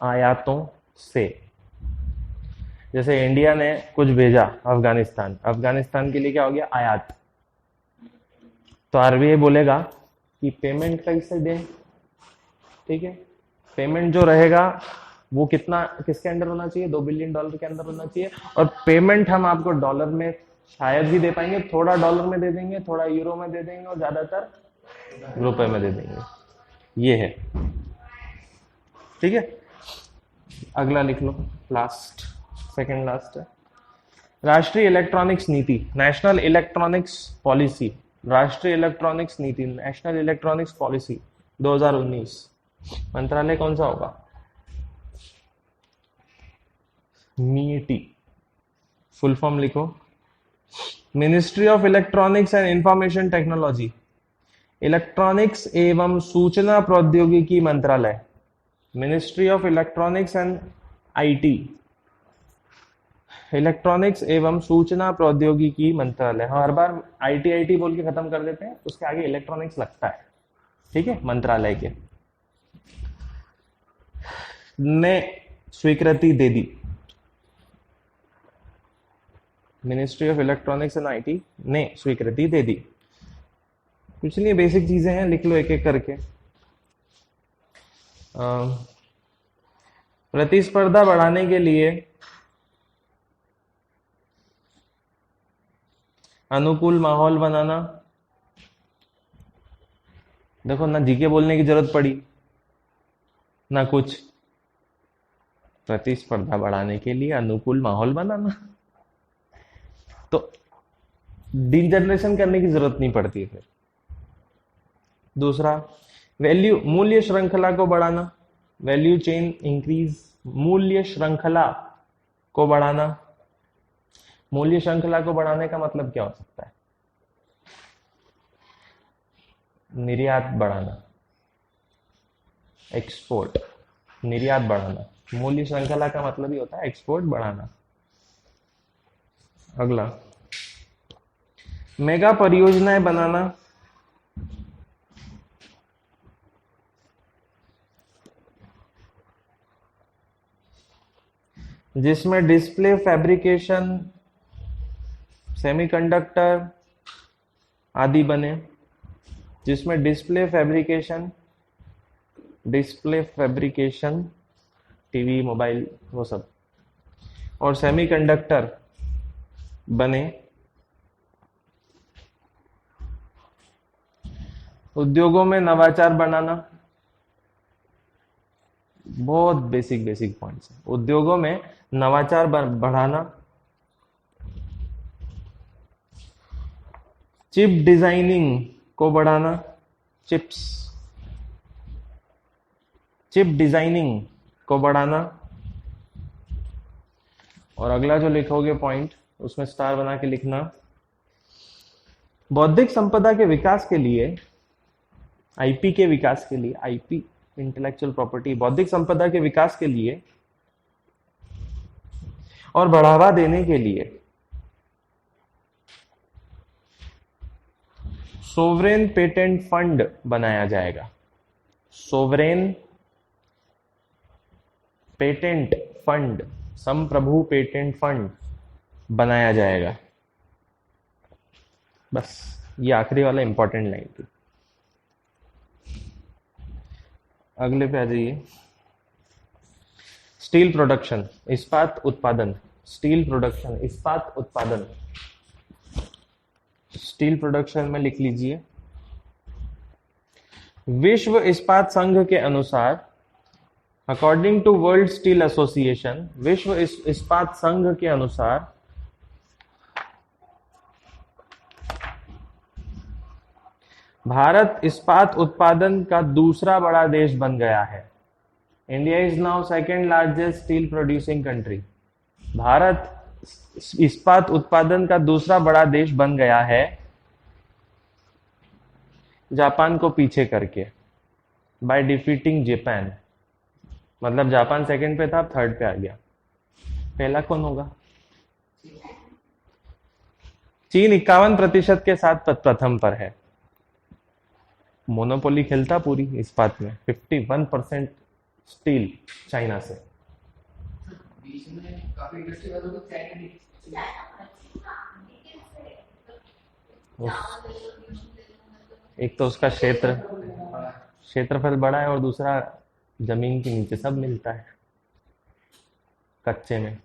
आयातों से। जैसे इंडिया ने कुछ भेजा अफगानिस्तान, अफगानिस्तान के लिए क्या हो गया, आयात। तो आरबीआई बोलेगा कि पेमेंट कैसे दें, ठीक है। पेमेंट जो रहेगा वो कितना, किसके अंडर होना चाहिए, $2 बिलियन के अंदर होना चाहिए। और पेमेंट हम आपको डॉलर में शायद भी दे पाएंगे, थोड़ा डॉलर में दे देंगे, थोड़ा यूरो में दे देंगे और ज्यादातर रुपए में दे देंगे। ये है, ठीक है। अगला लिख लो, लास्ट, सेकंड लास्ट है। राष्ट्रीय इलेक्ट्रॉनिक्स नीति, नेशनल इलेक्ट्रॉनिक्स पॉलिसी, राष्ट्रीय इलेक्ट्रॉनिक्स नीति, नेशनल इलेक्ट्रॉनिक्स पॉलिसी 2019, मंत्रालय कौन सा होगा, मीटी। फुल फॉर्म लिखो, ministry of electronics and information technology, electronics एवं सूचना प्रौद्योगिकी मंत्रालय, ministry of electronics and IT, electronics एवं सूचना प्रौद्योगिकी मंत्रालय। हर बार आईटी आईटी बोल के खत्म कर देते हैं, उसके आगे इलेक्ट्रॉनिक्स लगता है, ठीक है। मंत्रालय के ने स्वीकृति दे दी, ministry of electronics and IT ने स्वीकृति दे दी। कुछ नहीं, बेसिक चीजें हैं, लिख लो एक एक करके। प्रतिस्पर्धा बढ़ाने के लिए अनुकूल माहौल बनाना। देखो ना जीके बोलने की जरूरत पड़ी ना कुछ, प्रतिस्पर्धा बढ़ाने के लिए अनुकूल माहौल बनाना, तो डी जनरेशन करने की जरूरत नहीं पड़ती है फिर। दूसरा, वैल्यू, मूल्य श्रृंखला को बढ़ाना, वैल्यू चेन इंक्रीज, मूल्य श्रृंखला को बढ़ाना। मूल्य श्रृंखला को बढ़ाने का मतलब क्या हो सकता है, निर्यात बढ़ाना, एक्सपोर्ट, निर्यात बढ़ाना। मूल्य श्रृंखला का मतलब ही होता है एक्सपोर्ट बढ़ाना। अगला, मेगा परियोजनाएं बनाना, जिसमें डिस्प्ले फैब्रिकेशन, सेमीकंडक्टर आदि बने, जिसमें डिस्प्ले फैब्रिकेशन, टीवी, मोबाइल, वो सब, और सेमीकंडक्टर बने। उद्योगों में नवाचार बनाना, बहुत बेसिक पॉइंट्स है। उद्योगों में नवाचार बढ़ाना, चिप डिजाइनिंग को बढ़ाना, चिप डिजाइनिंग को बढ़ाना। और अगला जो लिखोगे पॉइंट, उसमें स्टार बना के लिखना, बौद्धिक संपदा के विकास के लिए, आईपी के विकास के लिए, आईपी इंटेलेक्चुअल प्रॉपर्टी, बौद्धिक संपदा के विकास के लिए और बढ़ावा देने के लिए सोवरेन पेटेंट फंड बनाया जाएगा। सोवरेन पेटेंट फंड संप्रभु पेटेंट फंड बनाया जाएगा। बस ये आखिरी वाला इंपॉर्टेंट लाइन थी। अगले पे आ जाइए। स्टील प्रोडक्शन, इस्पात उत्पादन। स्टील प्रोडक्शन, इस्पात उत्पादन। स्टील प्रोडक्शन में लिख लीजिए, विश्व इस्पात संघ के अनुसार, according to world steel association, विश्व इस्पात संघ के अनुसार भारत इस्पात उत्पादन का दूसरा बड़ा देश बन गया है। India is now second largest steel producing country. Bharat इस्पात उत्पादन का दूसरा बड़ा देश बन गया है, जापान को पीछे करके, बाय डिफीटिंग जापान। मतलब जापान सेकंड पे था, अब थर्ड पे आ गया। पहला कौन होगा? चीन 51% के साथ प्रथम पर है। मोनोपोली खेलता पूरी इस्पात में, 51% स्टील चाइना से। बीच में काफी इंडस्ट्री वालों को चाइना की एक तो उसका क्षेत्रफल बड़ा है, और दूसरा जमीन के नीचे सब मिलता है, कच्चे में,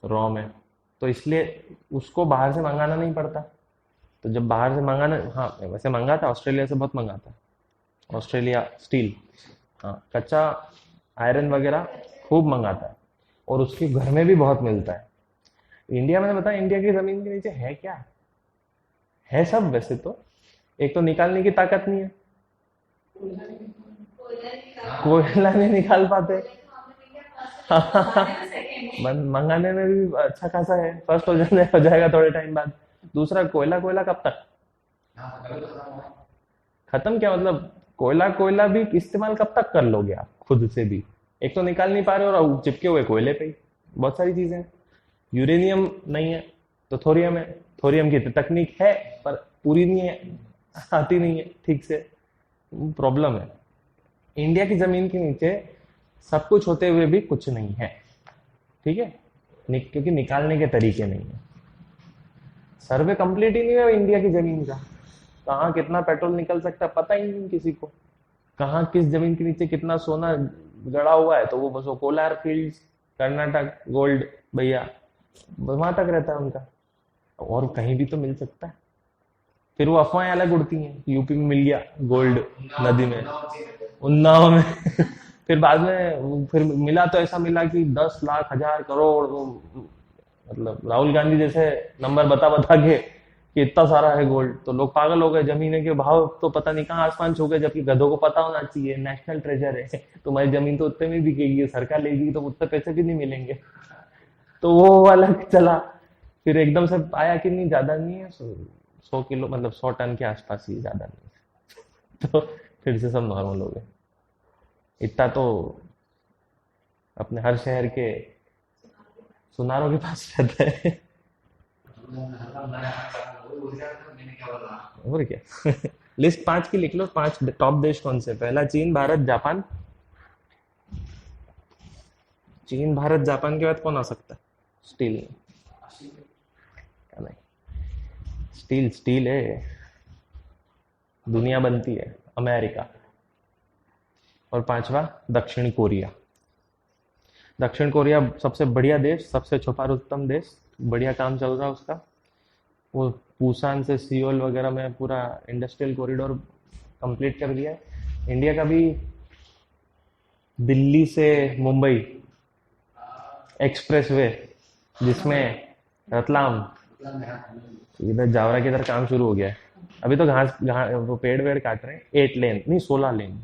रॉ में। तो इसलिए उसको बाहर से मंगाना नहीं पड़ता। तो जब बाहर से मंगाना, हाँ वैसे मंगाता, ऑस्ट्रेलिया से बहुत मंगाता, ऑस्ट्रेलिया स्टील, हाँ कच्चा आयरन वगैरह खूब मंगाता है, और उसके घर में भी बहुत मिलता है। इंडिया में बताया, इंडिया की जमीन के नीचे है क्या? है सब वैसे तो, एक तो निकालने की ताकत नहीं है, कोयला नहीं निकाल पाते। मंगाने में भी अच्छा खासा है, फर्स्ट हो जाएगा थोड़े टाइम बाद। दूसरा कोयला कब तक खत्म? क्या मतलब कोयला भी इस्तेमाल कब तक कर लोगे आप खुद से भी? एक तो निकाल नहीं पा रहे और चिपके हुए कोयले पे ही बहुत सारी चीजें हैं। यूरेनियम नहीं है तो थोरियम है, थोरियम की तकनीक है पर पूरी नहीं है, आती नहीं है ठीक से, प्रॉब्लम है। इंडिया की जमीन के नीचे सब कुछ होते हुए भी कुछ नहीं है, ठीक है, क्योंकि निकालने के तरीके नहीं है। सर्वे कंप्लीट ही नहीं है इंडिया की जमीन का, कहाँ कितना पेट्रोल निकल सकता है पता ही नहीं किसी को, कहाँ किस जमीन के नीचे कितना सोना गड़ा हुआ है। तो वो बस वो कोलार फील्ड्स, कर्नाटक गोल्ड भैया, वहां तक रहता है उनका, और कहीं भी तो मिल सकता है। फिर वो अफवाहें अलग उड़ती हैं, यूपी में मिल गया गोल्ड नदी में, उन्नाव में फिर बाद में फिर मिला तो ऐसा मिला कि 10 लाख 1000 करोड़, मतलब राहुल गांधी जैसे नंबर बता के कि इतना सारा है गोल्ड, तो लोग पागल हो गए। जमीन के भाव तो पता नहीं कहाँ आसमान छू गए, जबकि गधों को पता होना चाहिए नेशनल ट्रेजर है, तुम्हारी जमीन तो उतने में बिकेगी, सरकार लेगी तो उतने पैसे भी नहीं मिलेंगे। तो वो वाला चला, फिर एकदम से आया कि नहीं ज्यादा नहीं है, 100 किलो मतलब 100 टन के आसपास ही, ज्यादा नहीं। तो फिर से सब नॉर्मल हो गए। इतना तो अपने हर शहर के सुनारों के पास रहता है। और क्या लिस्ट 5 की लिख लो, 5 टॉप देश कौन से? पहला चीन, भारत, जापान। चीन, भारत, जापान के बाद कौन आ सकता है? स्टील नहीं, स्टील है, दुनिया बनती है, अमेरिका। और 5वां दक्षिण कोरिया। दक्षिण कोरिया सबसे बढ़िया देश, सबसे छुपारुतम देश, बढ़िया काम चल रहा है उसका। वो पूसान से सियोल वगैरह में पूरा इंडस्ट्रियल कॉरिडोर कंप्लीट कर दिया है। इंडिया का भी दिल्ली से मुंबई एक्सप्रेसवे, जिसमें रतलाम इधर जावरा की इधर काम शुरू हो गया है। अभी तो घास वो पेड़ वेड़ काट रहे हैं। 8 लेन नहीं 16 लेन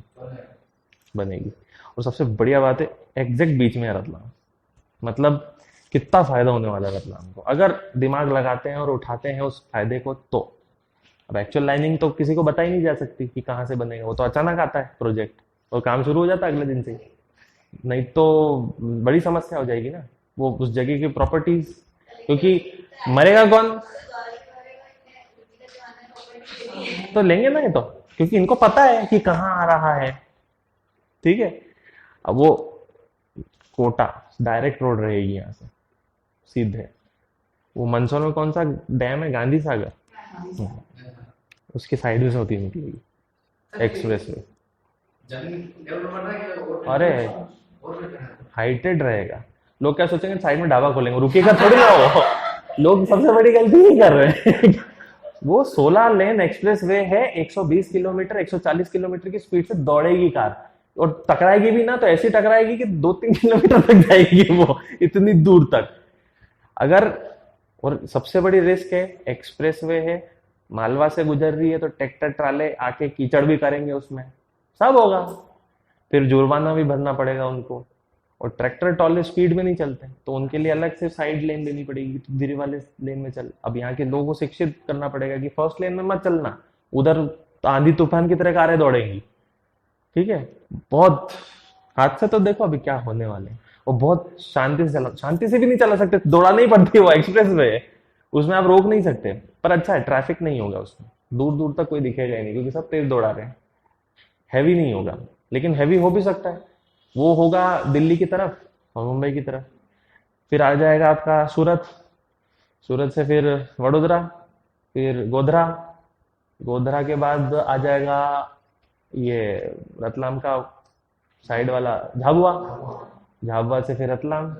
बनेगी। और सबसे बढ़िया बात है, एग्जैक्ट बीच में है रतलाम। मतलब कितना फायदा होने वाला है रतलाम को, अगर दिमाग लगाते हैं और उठाते हैं उस फायदे को तो। अब एक्चुअल लाइनिंग तो किसी को बताई नहीं जा सकती कि कहाँ से बनेगा, वो तो अचानक आता है प्रोजेक्ट और काम शुरू हो जाता है अगले दिन से। नहीं तो बड़ी समस्या हो जाएगी ना वो उस जगह की प्रॉपर्टीज, क्योंकि मरेगा कौन? तो लेंगे ना ये तो, क्योंकि इनको पता है कि कहाँ आ रहा है, ठीक है। अब वो कोटा डायरेक्ट रोड रहेगी यहाँ से, सीधे। वो मंदसौर में कौन सा डैम है, गांधी सागर, हम्म, उसके साइड में से होती निकलेगी एक्सप्रेस वे। जमीन डेवलप कर रहा है कि और अरे और भी करना है। हाइटेड रहेगा। लोग क्या सोचेंगे साइड में ढाबा खोलेंगे, रुकेगा थोड़ी ना वो। लोग सबसे बड़ी गलती नहीं कर रहे हैं। वो 16 लेन एक्सप्रेस वे है, 120 किलोमीटर 140 किलोमीटर की स्पीड से दौड़ेगी कार। और टकराएगी भी ना तो ऐसी टकराएगी कि 2-3 किलोमीटर तक जाएगी वो, इतनी दूर तक। अगर, और सबसे बड़ी रिस्क है, एक्सप्रेस वे है, मालवा से गुजर रही है तो ट्रैक्टर ट्राले आके कीचड़ भी करेंगे उसमें, सब होगा। फिर जुर्माना भी भरना पड़ेगा उनको। और ट्रैक्टर टॉले स्पीड में नहीं चलते तो उनके लिए अलग से साइड लेन देनी पड़ेगी, तो धीरे वाले लेन में चल। अब यहाँ के लोगों को शिक्षित करना पड़ेगा कि फर्स्ट लेन में मत चलना, उधर आंधी तूफान की तरह कारें दौड़ेंगी। ठीक है। बहुत हादसे तो देखो अभी क्या होने वाले हैं। और बहुत शांति से चला, शांति से भी नहीं चला सकते, दौड़ानी ही पड़ती है, वो एक्सप्रेस वे है, उसमें आप रोक नहीं सकते। पर अच्छा है, ट्रैफिक नहीं होगा उसमें, दूर दूर तक कोई दिखेगा ही नहीं क्योंकि सब तेज दौड़ा रहे हैं। हैवी नहीं होगा, लेकिन हैवी हो भी सकता है। वो होगा दिल्ली की तरफ और मुंबई की तरफ। फिर आ जाएगा आपका सूरत, सूरत से फिर वडोदरा, फिर गोधरा, गोधरा के बाद आ जाएगा ये रतलाम का साइड वाला झाबुआ, झाबुआ से फिर रतलाम।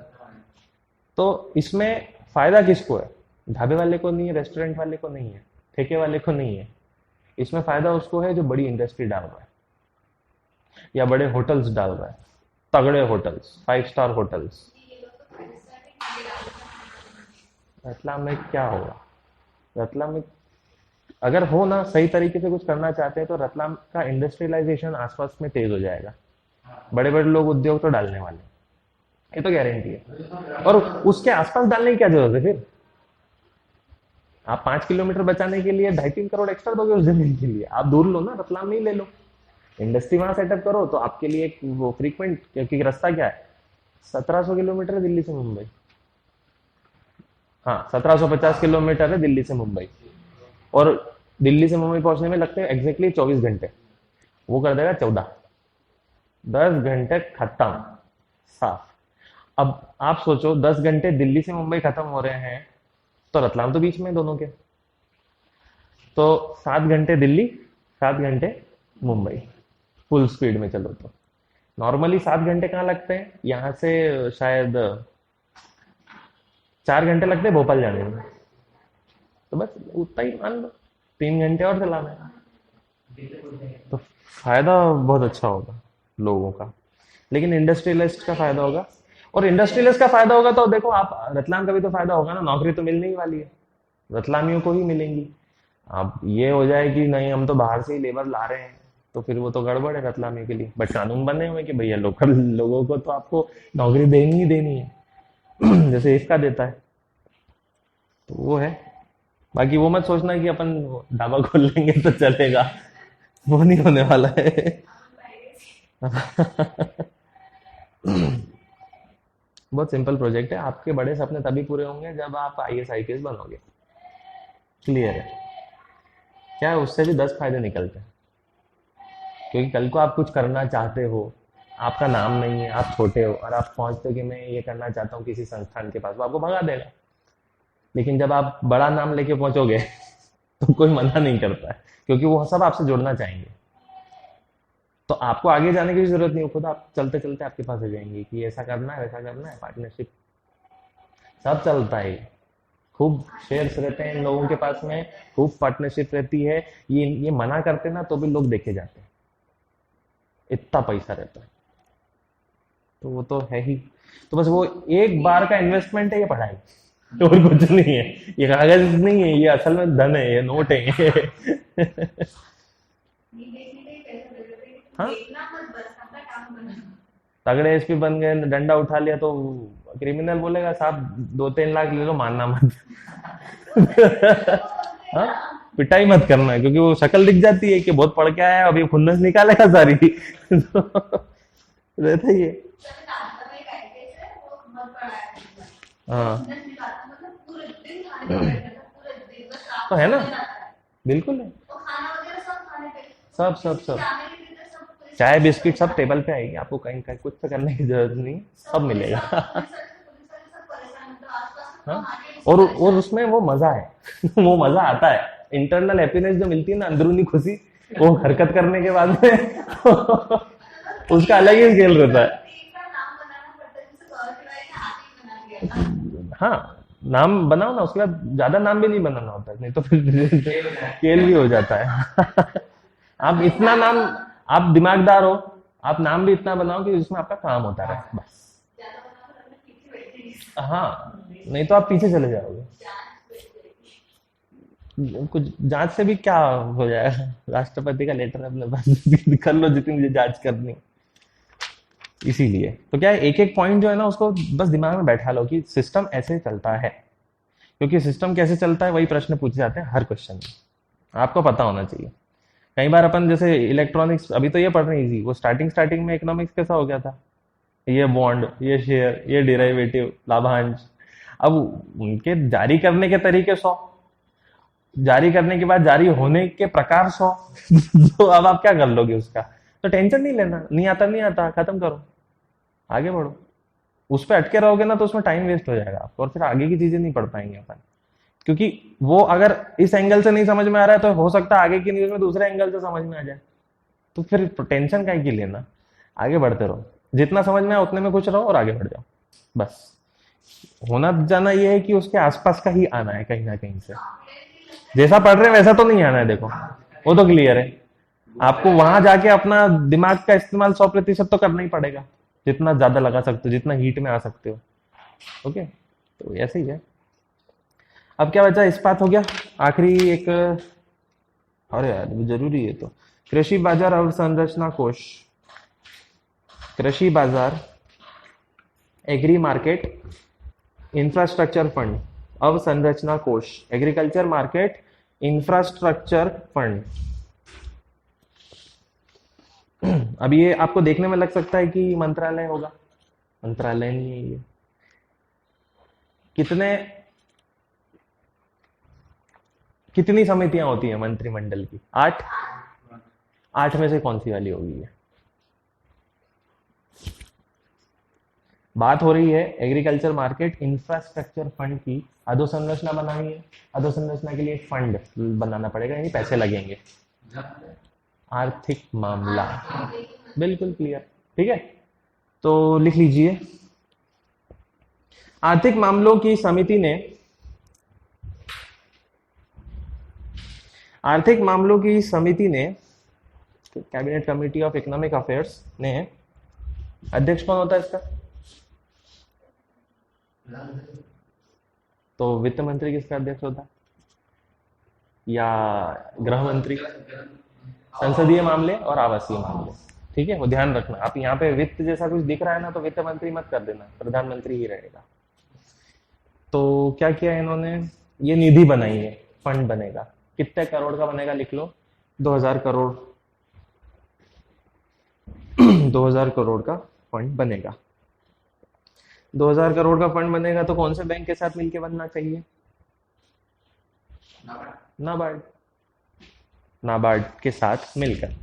तो इसमें फायदा किसको है? ढाबे वाले को नहीं है, रेस्टोरेंट वाले को नहीं है, ठेके वाले को नहीं है। इसमें फायदा उसको है जो बड़ी इंडस्ट्री डाल रहा है या बड़े होटल्स डाल रहा है, तगड़े होटल्स, 5 स्टार होटल्स। रतलाम में क्या होगा? रतलाम में अगर हो ना, सही तरीके से कुछ करना चाहते हैं तो रतलाम का इंडस्ट्रियलाइजेशन आसपास में तेज हो जाएगा। बड़े बड़े लोग उद्योग तो डालने वाले हैं, ये तो गारंटी है। और उसके आसपास डालने की क्या जरूरत है फिर? आप 5 किलोमीटर बचाने के लिए 2.5-3 करोड़ एक्स्ट्रा दोगे उस जमीन के लिए, आप दूर लो ना, रतलाम में ही ले लो, इंडस्ट्री वहां सेटअप करो तो आपके लिए एक वो फ्रीक्वेंट, क्योंकि रास्ता क्या है, 1700 किलोमीटर है दिल्ली से मुंबई। हाँ, 1750 किलोमीटर है दिल्ली से मुंबई। और दिल्ली से मुंबई पहुंचने में लगते हैं एग्जैक्टली 24 घंटे, वो कर देगा 14, 10 घंटे खत्म, साफ। अब आप सोचो 10 घंटे दिल्ली से मुंबई खत्म हो रहे हैं तो रतलाम तो बीच में है दोनों के, तो 7 घंटे दिल्ली, 7 घंटे मुंबई, फुल स्पीड में चलो तो। नॉर्मली 7 घंटे कहाँ लगते हैं यहाँ से? शायद 4 घंटे लगते हैं भोपाल जाने में, तो बस उतना ही मान लो, 3 घंटे और चलाना है। तो फायदा बहुत अच्छा होगा लोगों का, लेकिन इंडस्ट्रियलिस्ट का फायदा होगा। और इंडस्ट्रियलिस्ट का फायदा होगा तो देखो आप, रतलाम का भी तो फायदा होगा ना, नौकरी तो मिलने ही वाली है, रतलामियों को ही मिलेंगी। अब ये हो जाए कि नहीं हम तो बाहर से ही लेबर ला रहे हैं, तो फिर वो तो गड़बड़ है रतलामी के लिए। बट कानून बने हुए हैं कि भैया लोकल लोगों को तो आपको नौकरी देनी ही देनी है। जैसे इसका देता है, तो वो है। बाकी वो मत सोचना कि अपन ढाबा खोल लेंगे तो चलेगा, वो नहीं होने वाला है। बहुत सिंपल प्रोजेक्ट है। आपके बड़े सपने तभी पूरे होंगे जब आप आईएएस आईपीएस बनोगे। क्लियर है? क्या है, उससे भी 10 फायदे निकलते हैं। क्योंकि कल को आप कुछ करना चाहते हो, आपका नाम नहीं है, आप छोटे हो और आप पहुंचते हो कि मैं ये करना चाहता हूँ किसी संस्थान के पास, वो आपको भगा देगा। लेकिन जब आप बड़ा नाम लेके पहुंचोगे तो कोई मना नहीं करता है, क्योंकि वो सब आपसे जुड़ना चाहेंगे। तो आपको आगे जाने की भी जरूरत नहीं हो, खुद आप चलते चलते आपके पास आ जाएंगे कि ऐसा करना है वैसा करना है, पार्टनरशिप सब चलता है। खूब शेयर्स रहते हैं इन लोगों के पास में, खूब पार्टनरशिप रहती है। ये मना करते ना तो भी लोग देखे जाते हैं, इतना पैसा रहता है। तो वो तो है ही। तो बस वो एक बार का इन्वेस्टमेंट है ये पढ़ाई, और कुछ नहीं है। ये कागज नहीं है, ये असल में धन है, ये नोट है ये। हाँ, तगड़े एसपी बन गए, डंडा उठा लिया तो क्रिमिनल बोलेगा साहब 2-3 लाख ले लो, मानना मत। हाँ, पिटाई मत करना है, क्योंकि वो शक्ल दिख जाती है कि बहुत पढ़ के आया है, अभी खुन्नस निकालेगा सारी। तो रहता ही है। हाँ, तो है ना, बिल्कुल है। सब सब सब चाय बिस्किट सब टेबल पे आएगी, आपको कहीं कहीं कुछ तो करने की जरूरत नहीं है, सब मिलेगा। हाँ, और उसमें वो मजा है वो मजा आता है, इंटरनल हैप्पीनेस जो मिलती है ना, अंदरूनी खुशी, वो हरकत करने के बाद में उसका अलग ही खेल रहता है। हाँ, नाम बनाओ ना, उसके बाद ज्यादा नाम भी नहीं बनाना होता है, नहीं तो फिर खेल भी हो जाता है। आप इतना नाम, आप दिमागदार हो, आप नाम भी इतना बनाओ कि उसमें आपका काम होता रहे बस। हाँ, नहीं तो आप पीछे चले जाओगे। कुछ जांच से भी क्या हो जाएगा, राष्ट्रपति का लेटर अपने पास कर लो जितनी जांच करनी। इसीलिए तो क्या है, एक एक पॉइंट जो है ना उसको बस दिमाग में बैठा लो कि सिस्टम ऐसे चलता है, क्योंकि सिस्टम कैसे चलता है वही प्रश्न पूछे जाते हैं हर क्वेश्चन में, आपको पता होना चाहिए। कई बार अपन जैसे इलेक्ट्रॉनिक्स अभी तो ये पढ़ रहे इजी, वो स्टार्टिंग स्टार्टिंग में इकोनॉमिक्स कैसा हो गया था, ये बॉन्ड, ये शेयर, ये डिराइवेटिव, लाभांश। अब उनके जारी करने के तरीके 100, जारी करने के बाद जारी होने के प्रकार 100 तो अब आप क्या कर लोगे उसका, तो टेंशन नहीं लेना, नहीं आता नहीं आता, खत्म करो, आगे बढ़ो। उस पर अटके रहोगे ना तो उसमें टाइम वेस्ट हो जाएगा आपको, और फिर आगे की चीजें नहीं पढ़ पाएंगे अपन, क्योंकि वो अगर इस एंगल से नहीं समझ में आ रहा है तो हो सकता है आगे की न्यूज में दूसरे एंगल से समझ में आ जाए, तो फिर टेंशन काहे की लेना, आगे बढ़ते रहो, जितना समझ में आए उतने में खुश रहो और आगे बढ़ जाओ बस। होना जाना ये है कि उसके आसपास का ही आना है कहीं ना कहीं से, जैसा पढ़ रहे हैं वैसा तो नहीं आना है, देखो वो तो क्लियर है। आपको वहां जाके अपना दिमाग का इस्तेमाल 100% तो करना ही पड़ेगा, जितना ज्यादा लगा सकते हो, जितना हीट में आ सकते हो। ओके, तो ऐसे ही है। अब क्या बचा, इस्पात हो गया, आखिरी एक, अरे यार वो जरूरी है तो, कृषि बाजार अवसंरचना कोष, कृषि बाजार, एग्री मार्केट इंफ्रास्ट्रक्चर फंड, अवसंरचना कोष, एग्रीकल्चर मार्केट इंफ्रास्ट्रक्चर फंड। अब ये आपको देखने में लग सकता है कि मंत्रालय होगा, मंत्रालय नहीं है ये। कितने, कितनी समितियां होती हैं मंत्रिमंडल की, 8, 8 में से कौन सी वाली होगी ये, बात हो रही है एग्रीकल्चर मार्केट इंफ्रास्ट्रक्चर फंड की। अधोसंरचना बनानी है, अधोसंरचना के लिए फंड बनाना पड़ेगा, यानी पैसे लगेंगे। आर्थिक मामला, बिल्कुल क्लियर, ठीक है, तो लिख लीजिए, आर्थिक मामलों की समिति ने, आर्थिक मामलों की समिति ने, cabinet committee of economic affairs ने, अध्यक्ष कौन होता है इसका, तो वित्त मंत्री किसका अध्यक्ष होता है, या गृह मंत्री, संसदीय मामले और आवासीय मामले, ठीक है, वो ध्यान रखना। आप यहाँ पे वित्त जैसा कुछ दिख रहा है ना तो वित्त मंत्री मत कर देना, प्रधानमंत्री ही रहेगा। तो क्या किया इन्होंने, ये निधि बनाई है, फंड बनेगा, कितने करोड़ का बनेगा लिख लो, 2000 करोड़ 2000 करोड़ का फंड बनेगा। 2000 करोड़ का फंड बनेगा तो कौन से बैंक के साथ मिलके बनना चाहिए, नाबार्ड, नाबार्ड के साथ मिलकर।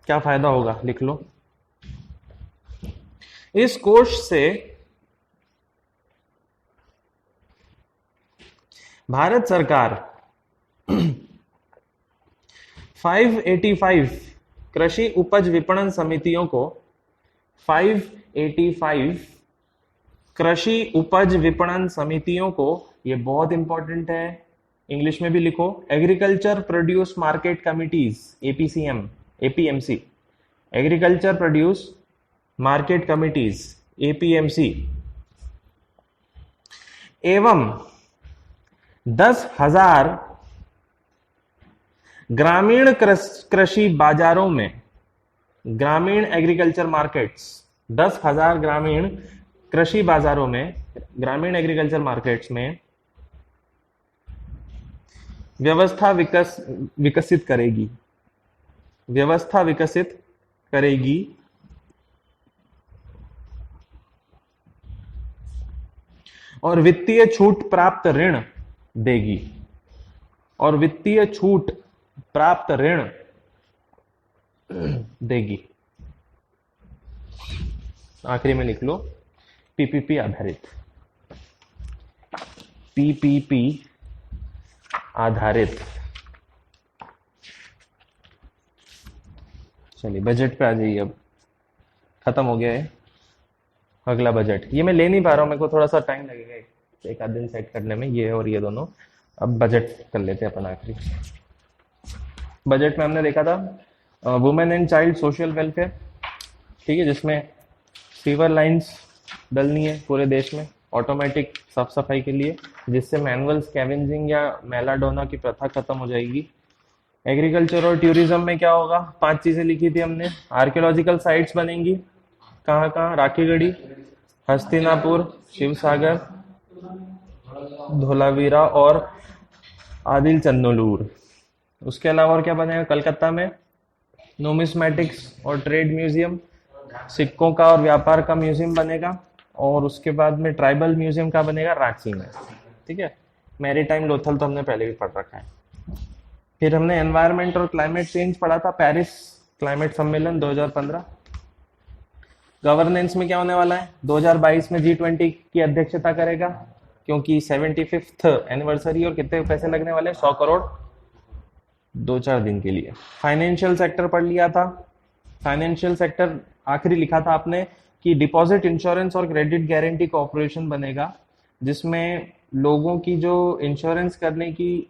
क्या फायदा होगा लिख लो, इस कोष से भारत सरकार 585 कृषि उपज विपणन समितियों को, 585 कृषि उपज विपणन समितियों को, ये बहुत इंपॉर्टेंट है, इंग्लिश में भी लिखो, agriculture produce market committees, APCM, APMC, agriculture produce market committees, APMC, एवं 10,000 ग्रामीण कृषि बाजारों में, ग्रामीण एग्रीकल्चर मार्केट्स, 10,000 ग्रामीण कृषि बाजारों में, ग्रामीण एग्रीकल्चर मार्केट्स में व्यवस्था विकसित करेगी, व्यवस्था विकसित करेगी, और वित्तीय छूट प्राप्त ऋण देगी, और वित्तीय छूट प्राप्त ऋण देगी। आखिरी में लिख लो पीपीपी आधारित, पीपीपी आधारित। चलिए बजट पे आ जाइए, अब खत्म हो गया है अगला बजट। ये मैं ले नहीं पा रहा हूँ, मेरे को थोड़ा सा टाइम लगेगा एक आध दिन सेट करने में, ये और ये दोनों। अब बजट कर लेते हैं अपन आखिरी। बजट में हमने देखा था women and child social welfare, ठीक है, जिसमें सीवर लाइंस डलनी है पूरे देश में ऑटोमेटिक साफ सफाई के लिए, जिससे मैनुअल स्कैवेंजिंग या मेलाडोना की प्रथा खत्म हो जाएगी। एग्रीकल्चर और टूरिज्म में क्या होगा, 5 चीजें लिखी थी हमने। आर्कियोलॉजिकल साइट्स बनेंगी, कहाँ कहाँ, राखीगढ़ी, हस्तिनापुर, शिवसागर, धोलावीरा और आदिल चन्नोलूर। उसके अलावा और क्या बनेगा कलकत्ता में, नोमिस्मेटिक्स और ट्रेड म्यूजियम, सिक्कों का और व्यापार का म्यूजियम बनेगा। और उसके बाद में ट्राइबल म्यूजियम का बनेगा रांची में, ठीक है। मैरीटाइम लोथल तो हमने पहले भी पढ़ रखा है। फिर हमने एनवायरनमेंट और क्लाइमेट चेंज पढ़ा था, पेरिस क्लाइमेट सम्मेलन 2015। गवर्नेंस में क्या होने वाला है, 2022 में G20 की अध्यक्षता करेगा, क्योंकि 75th एनिवर्सरी, और कितने पैसे लगने वाले हैं, 100 करोड़ 2-4 दिन के लिए। फाइनेंशियल सेक्टर पढ़ लिया था। फाइनेंशियल सेक्टर आखिरी लिखा था आपने कि डिपॉजिट इंश्योरेंस और क्रेडिट गारंटी कॉर्पोरेशन बनेगा, जिसमें लोगों की जो इंश्योरेंस करने की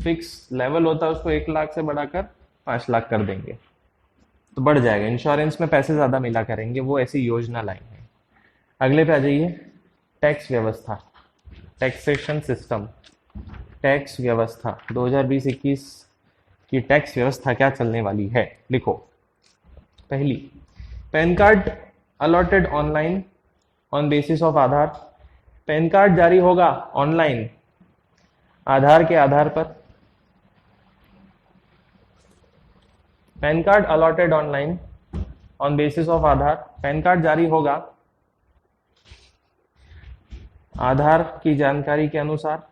फिक्स लेवल होता है उसको 1 लाख से बढ़ाकर 5 लाख कर देंगे, तो बढ़ जाएगा, इंश्योरेंस में पैसे ज्यादा मिला करेंगे, वो ऐसी योजना लाई है। अगले पे आ जाइए, टैक्स व्यवस्था, टैक्सेशन सिस्टम, टैक्स व्यवस्था 2020-21 की टैक्स व्यवस्था क्या चलने वाली है, लिखो। पहली, pan card allotted online on basis of Aadhaar. Pan card जारी होगा ऑनलाइन आधार के आधार पर। Pan card allotted online on basis of Aadhaar, pan card जारी होगा आधार की जानकारी के अनुसार,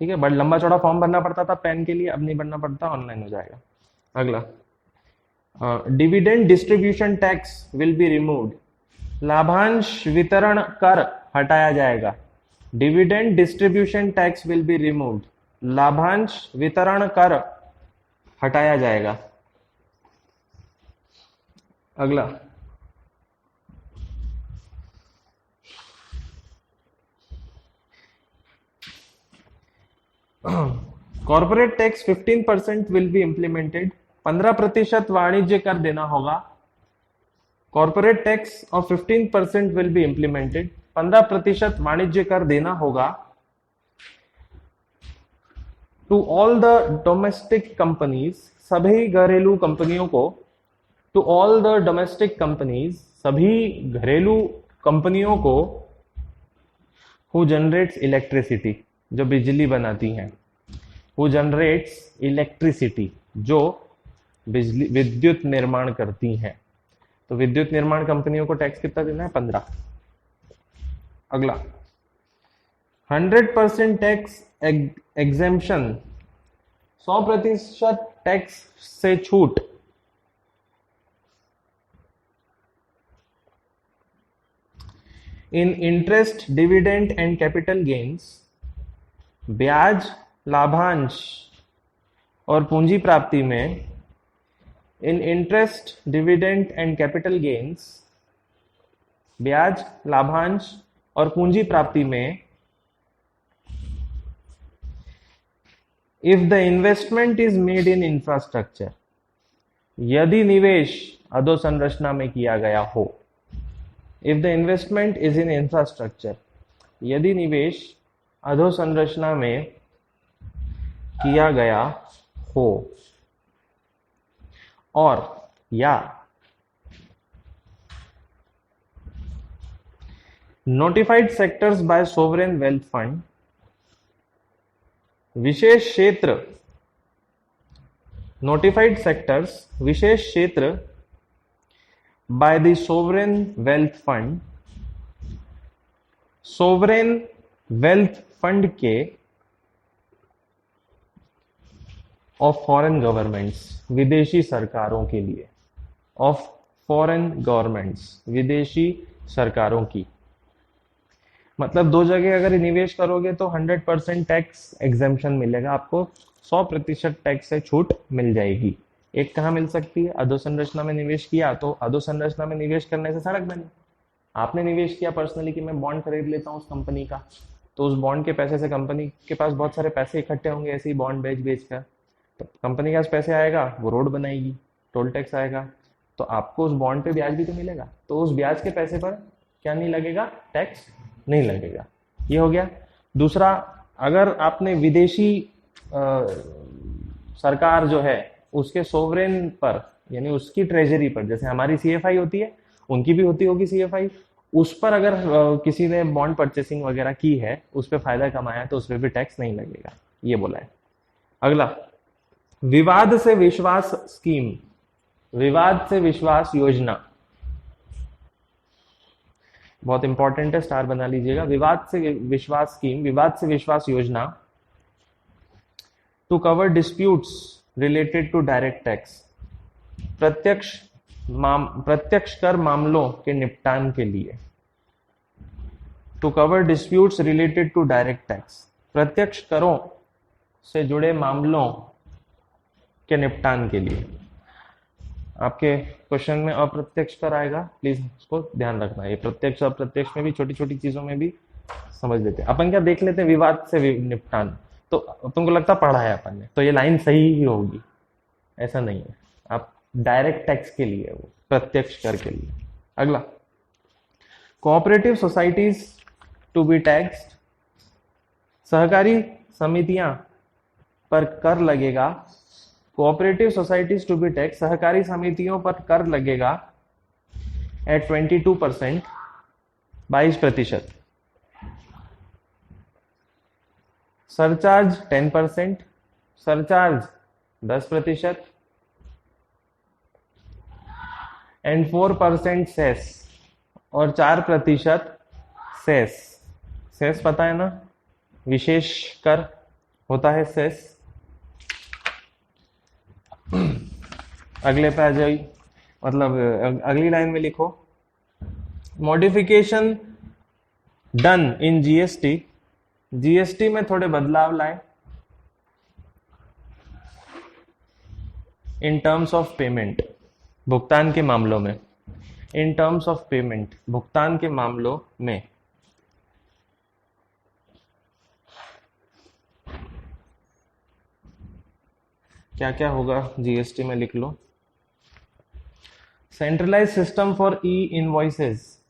ठीक है। बड़ा लंबा चौड़ा फॉर्म भरना पड़ता था पैन के लिए, अब नहीं भरना पड़ता, ऑनलाइन हो जाएगा। अगला, dividend distribution tax will be removed. लाभांश वितरण कर हटाया जाएगा। Dividend distribution tax will be removed, लाभांश वितरण कर हटाया जाएगा। अगला, corporate tax 15% will be implemented. 15% वाणिज्य कर देना होगा। Corporate tax of 15% will be implemented, 15% वाणिज्य कर देना होगा to all the domestic companies, सभी घरेलू कंपनियों को। To all the domestic companies, सभी घरेलू कंपनियों को, हु जनरेट्स इलेक्ट्रिसिटी, जो बिजली बनाती हैं, हु जनरेट्स इलेक्ट्रिसिटी, जो बिजली विद्युत निर्माण करती हैं। तो विद्युत निर्माण कंपनियों को टैक्स कितना देना है, 15। अगला, 100% टैक्स एग्जेम्पशन, 100% टैक्स से छूट। In interest, dividend and capital gains, ब्याज, लाभांश और पूंजी प्राप्ति में। In interest, dividend and capital gains, ब्याज, लाभांश और पूंजी प्राप्ति में, if the investment is made in infrastructure, यदि निवेश अधोसंरचना में किया गया हो। If the investment is in infrastructure, यदि निवेश अधोसंरचना में किया गया हो, और या notified sectors by sovereign wealth fund, विशेष क्षेत्र, नोटिफाइड सेक्टर्स, विशेष क्षेत्र by the sovereign wealth fund, sovereign wealth fund के ऑफ फॉरेन गवर्नमेंट्स, विदेशी सरकारों के लिए। ऑफ फॉरेन गवर्नमेंट्स, विदेशी सरकारों की। मतलब दो जगह अगर निवेश करोगे तो 100% टैक्स एग्जेम्पशन मिलेगा आपको, 100% टैक्स से छूट मिल जाएगी। एक कहाँ मिल सकती है, अधोसंरचना में निवेश किया तो अधोसंरचना में निवेश करने से सड़क बनी। आपने निवेश किया पर्सनली कि मैं बॉन्ड खरीद लेता हूँ उस कंपनी का, तो उस बॉन्ड के पैसे से कंपनी के पास बहुत सारे पैसे इकट्ठे होंगे ऐसे ही बॉन्ड बेच बेच कर, तो कंपनी के पास पैसे आएगा, वो रोड बनाएगी, टोल टैक्स आएगा, तो आपको उस बॉन्ड पे ब्याज भी तो मिलेगा, तो उस ब्याज के पैसे पर क्या नहीं लगेगा, टैक्स नहीं लगेगा। ये हो गया। दूसरा, अगर आपने विदेशी सरकार जो है उसके सोवरेन पर, यानी उसकी ट्रेजरी पर, जैसे हमारी सीएफआई होती है, उनकी भी होती होगी सीएफआई, उस पर अगर किसी ने बॉन्ड परचेसिंग वगैरह की है, उस पर फायदा कमाया, तो उस पर भी टैक्स नहीं लगेगा, ये बोला है। अगला, विवाद से विश्वास स्कीम, विवाद से विश्वास योजना, बहुत इंपॉर्टेंट है, स्टार बना लीजिएगा। विवाद से विश्वास स्कीम, विवाद से विश्वास योजना to cover disputes related to direct tax, प्रत्यक्ष कर मामलों के निपटान के लिए। To cover disputes related to direct tax, प्रत्यक्ष करों से जुड़े मामलों के निपटान के लिए। आपके क्वेश्चन में अप्रत्यक्ष कर आएगा, प्लीज उसको ध्यान रखना। ये प्रत्यक्ष अप्रत्यक्ष में भी छोटी छोटी चीजों में भी समझ लेते हैं अपन। क्या देख लेते हैं, विवाद से निपटान, तो तुमको लगता पढ़ा है अपन ने, तो ये लाइन सही ही होगी, ऐसा नहीं है। आप डायरेक्ट टैक्स के लिए, वो प्रत्यक्ष कर के लिए। अगला, cooperative societies to be taxed, सहकारी समितियां पर कर लगेगा। Cooperative societies to be tax, सहकारी समितियों पर कर लगेगा at 22%, 22%। Surcharge 10%, surcharge 10%, and 4% cess, और 4% सेस। सेस पता है ना, विशेष कर होता है सेस। अगले पे आ जाइए, मतलब अगली लाइन में लिखो, modification done in GST, GST में थोड़े बदलाव लाए इन टर्म्स ऑफ पेमेंट, भुगतान के मामलों में। इन टर्म्स ऑफ पेमेंट, भुगतान के मामलों में। क्या क्या होगा जीएसटी में, लिख लो। Centralise system for e invoices,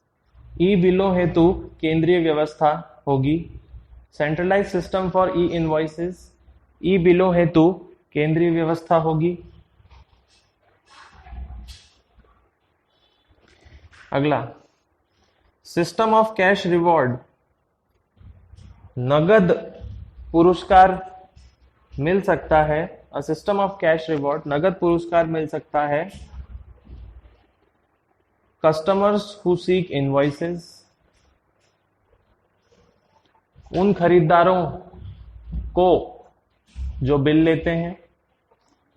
e बिलों हेतु केंद्रीय व्यवस्था होगी। Centralise system for e invoices, e बिलों हेतु केंद्रीय व्यवस्था होगी। अगला, सिस्टम ऑफ कैश रिवॉर्ड, नगद पुरस्कार मिल सकता है। A system of cash reward, नगद पुरस्कार मिल सकता है कस्टमर्स हु सीक इनवॉइसेस, उन खरीदारों को जो बिल लेते हैं।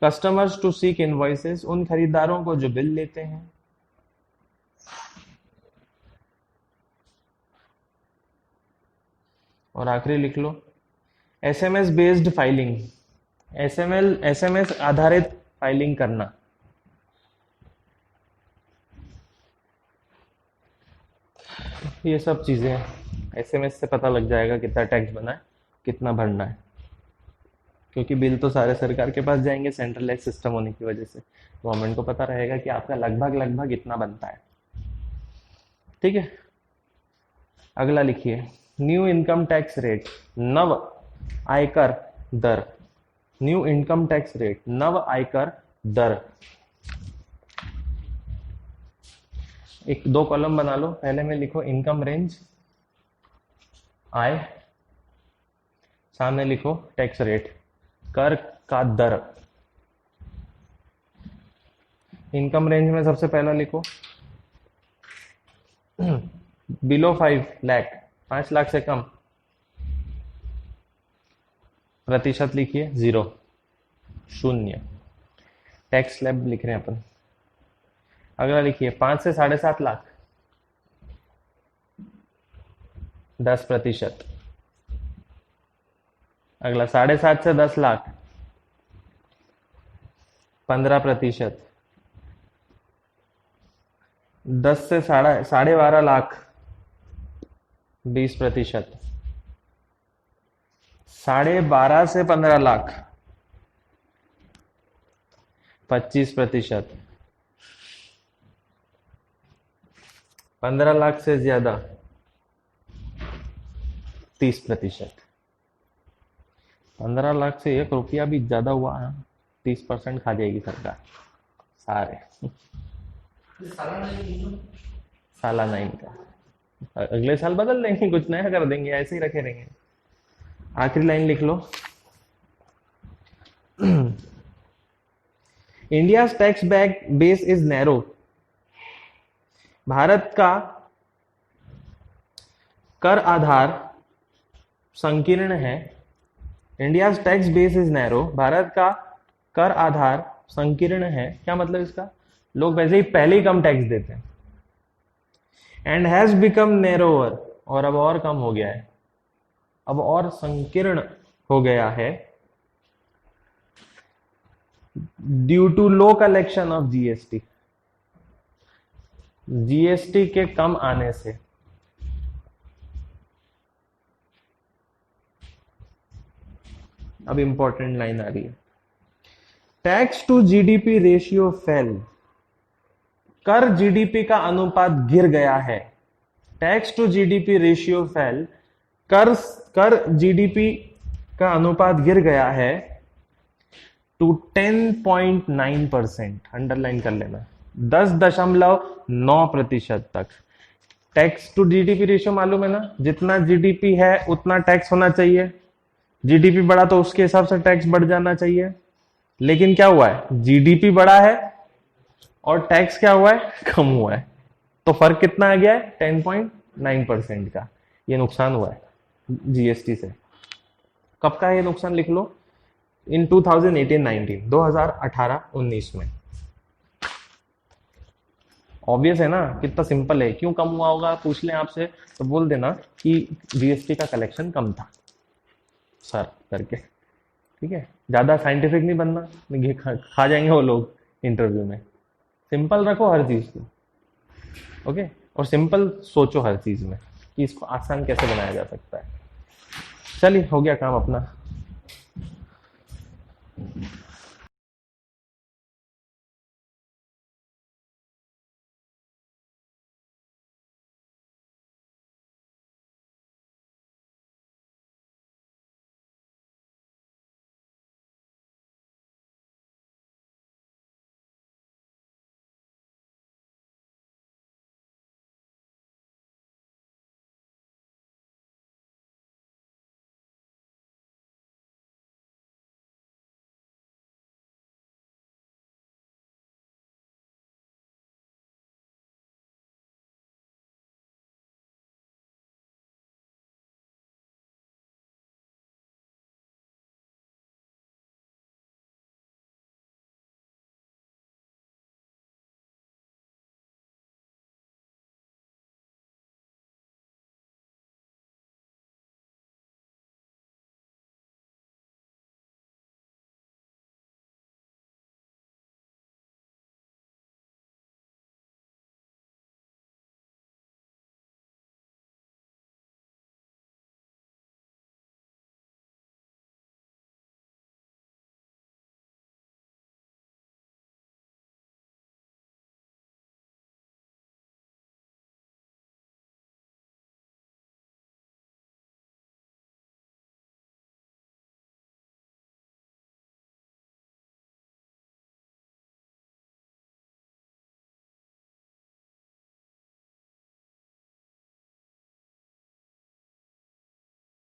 कस्टमर्स टू सीक इनवॉइसेस, उन खरीदारों को जो बिल लेते हैं। और आखिरी लिख लो, एसएमएस बेस्ड फाइलिंग, एसएमएस आधारित फाइलिंग करना। ये सब चीजें एसएमएस से पता लग जाएगा कितना टैक्स बना है, कितना भरना है, क्योंकि बिल तो सारे सरकार के पास जाएंगे, सेंट्रलाइज सिस्टम होने की वजह से गवर्नमेंट को पता रहेगा कि आपका लगभग लगभग इतना बनता है। ठीक है, अगला लिखिए, न्यू इनकम टैक्स रेट, नव आयकर दर। न्यू इनकम टैक्स रेट, नव आयकर दर। एक दो कॉलम बना लो, पहले में लिखो इनकम रेंज, आय, सामने लिखो टैक्स रेट, कर का दर। इनकम रेंज में सबसे पहला लिखो बिलो 5 लाख, 5 लाख से कम, प्रतिशत लिखिए 0, 0। टैक्स स्लैब लिख रहे हैं अपन। अगला लिखिए 5 से 7.5 लाख, 10%। अगला 7.5 से 10 लाख, 15%। 10 से 12.5 लाख, 20%। 12.5 से 15 लाख, 25%। 15 लाख से ज्यादा, 30%। 15 लाख से 1 रुपया भी ज्यादा हुआ है, 30% खा जाएगी सरकार सारे। सालाना इनकम सालाना इनकम अगले साल बदल देंगे, कुछ नया कर देंगे, ऐसे ही रखे रहेंगे। आखिरी लाइन लिख लो। India tax base is narrow. भारत का कर आधार संकीर्ण है। India tax base is narrow, भारत का कर आधार संकीर्ण है। क्या मतलब इसका? लोग वैसे ही पहले ही कम टैक्स देते हैं। एंड हैज बिकम नैरोअर, और अब और कम हो गया है, अब और संकीर्ण हो गया है। Due to low collection of GST, GST के कम आने से। अब इंपॉर्टेंट लाइन आ रही है। Tax to GDP ratio fell, कर जीडीपी का अनुपात गिर गया है। Tax to GDP ratio fell, कर जीडीपी का अनुपात गिर गया है टू 10.9%। अंडरलाइन कर लेना, 10.9% तक। टैक्स टू जीडीपी रेशियो मालूम है ना, जितना जीडीपी है उतना टैक्स होना चाहिए। जीडीपी बढ़ा तो उसके हिसाब से टैक्स बढ़ जाना चाहिए। लेकिन क्या हुआ है, जीडीपी बढ़ा है और टैक्स क्या हुआ है, कम हुआ है। तो फर्क कितना आ गया है, 10.9% का। ये नुकसान हुआ है जीएसटी से। कब का है ये नुकसान, लिख लो, इन 2018-19, 2018-19 में। ऑब्वियस है ना, कितना सिंपल है। क्यों कम हुआ होगा पूछ लें आपसे तो बोल देना कि जीएसटी का कलेक्शन कम था सर करके। ठीक है, ज्यादा साइंटिफिक नहीं बनना, नहीं खा जाएंगे वो लोग इंटरव्यू में। सिंपल रखो हर चीज को, ओके। और सिंपल सोचो हर चीज में कि इसको आसान कैसे बनाया जा सकता है। चलिए, हो गया काम अपना।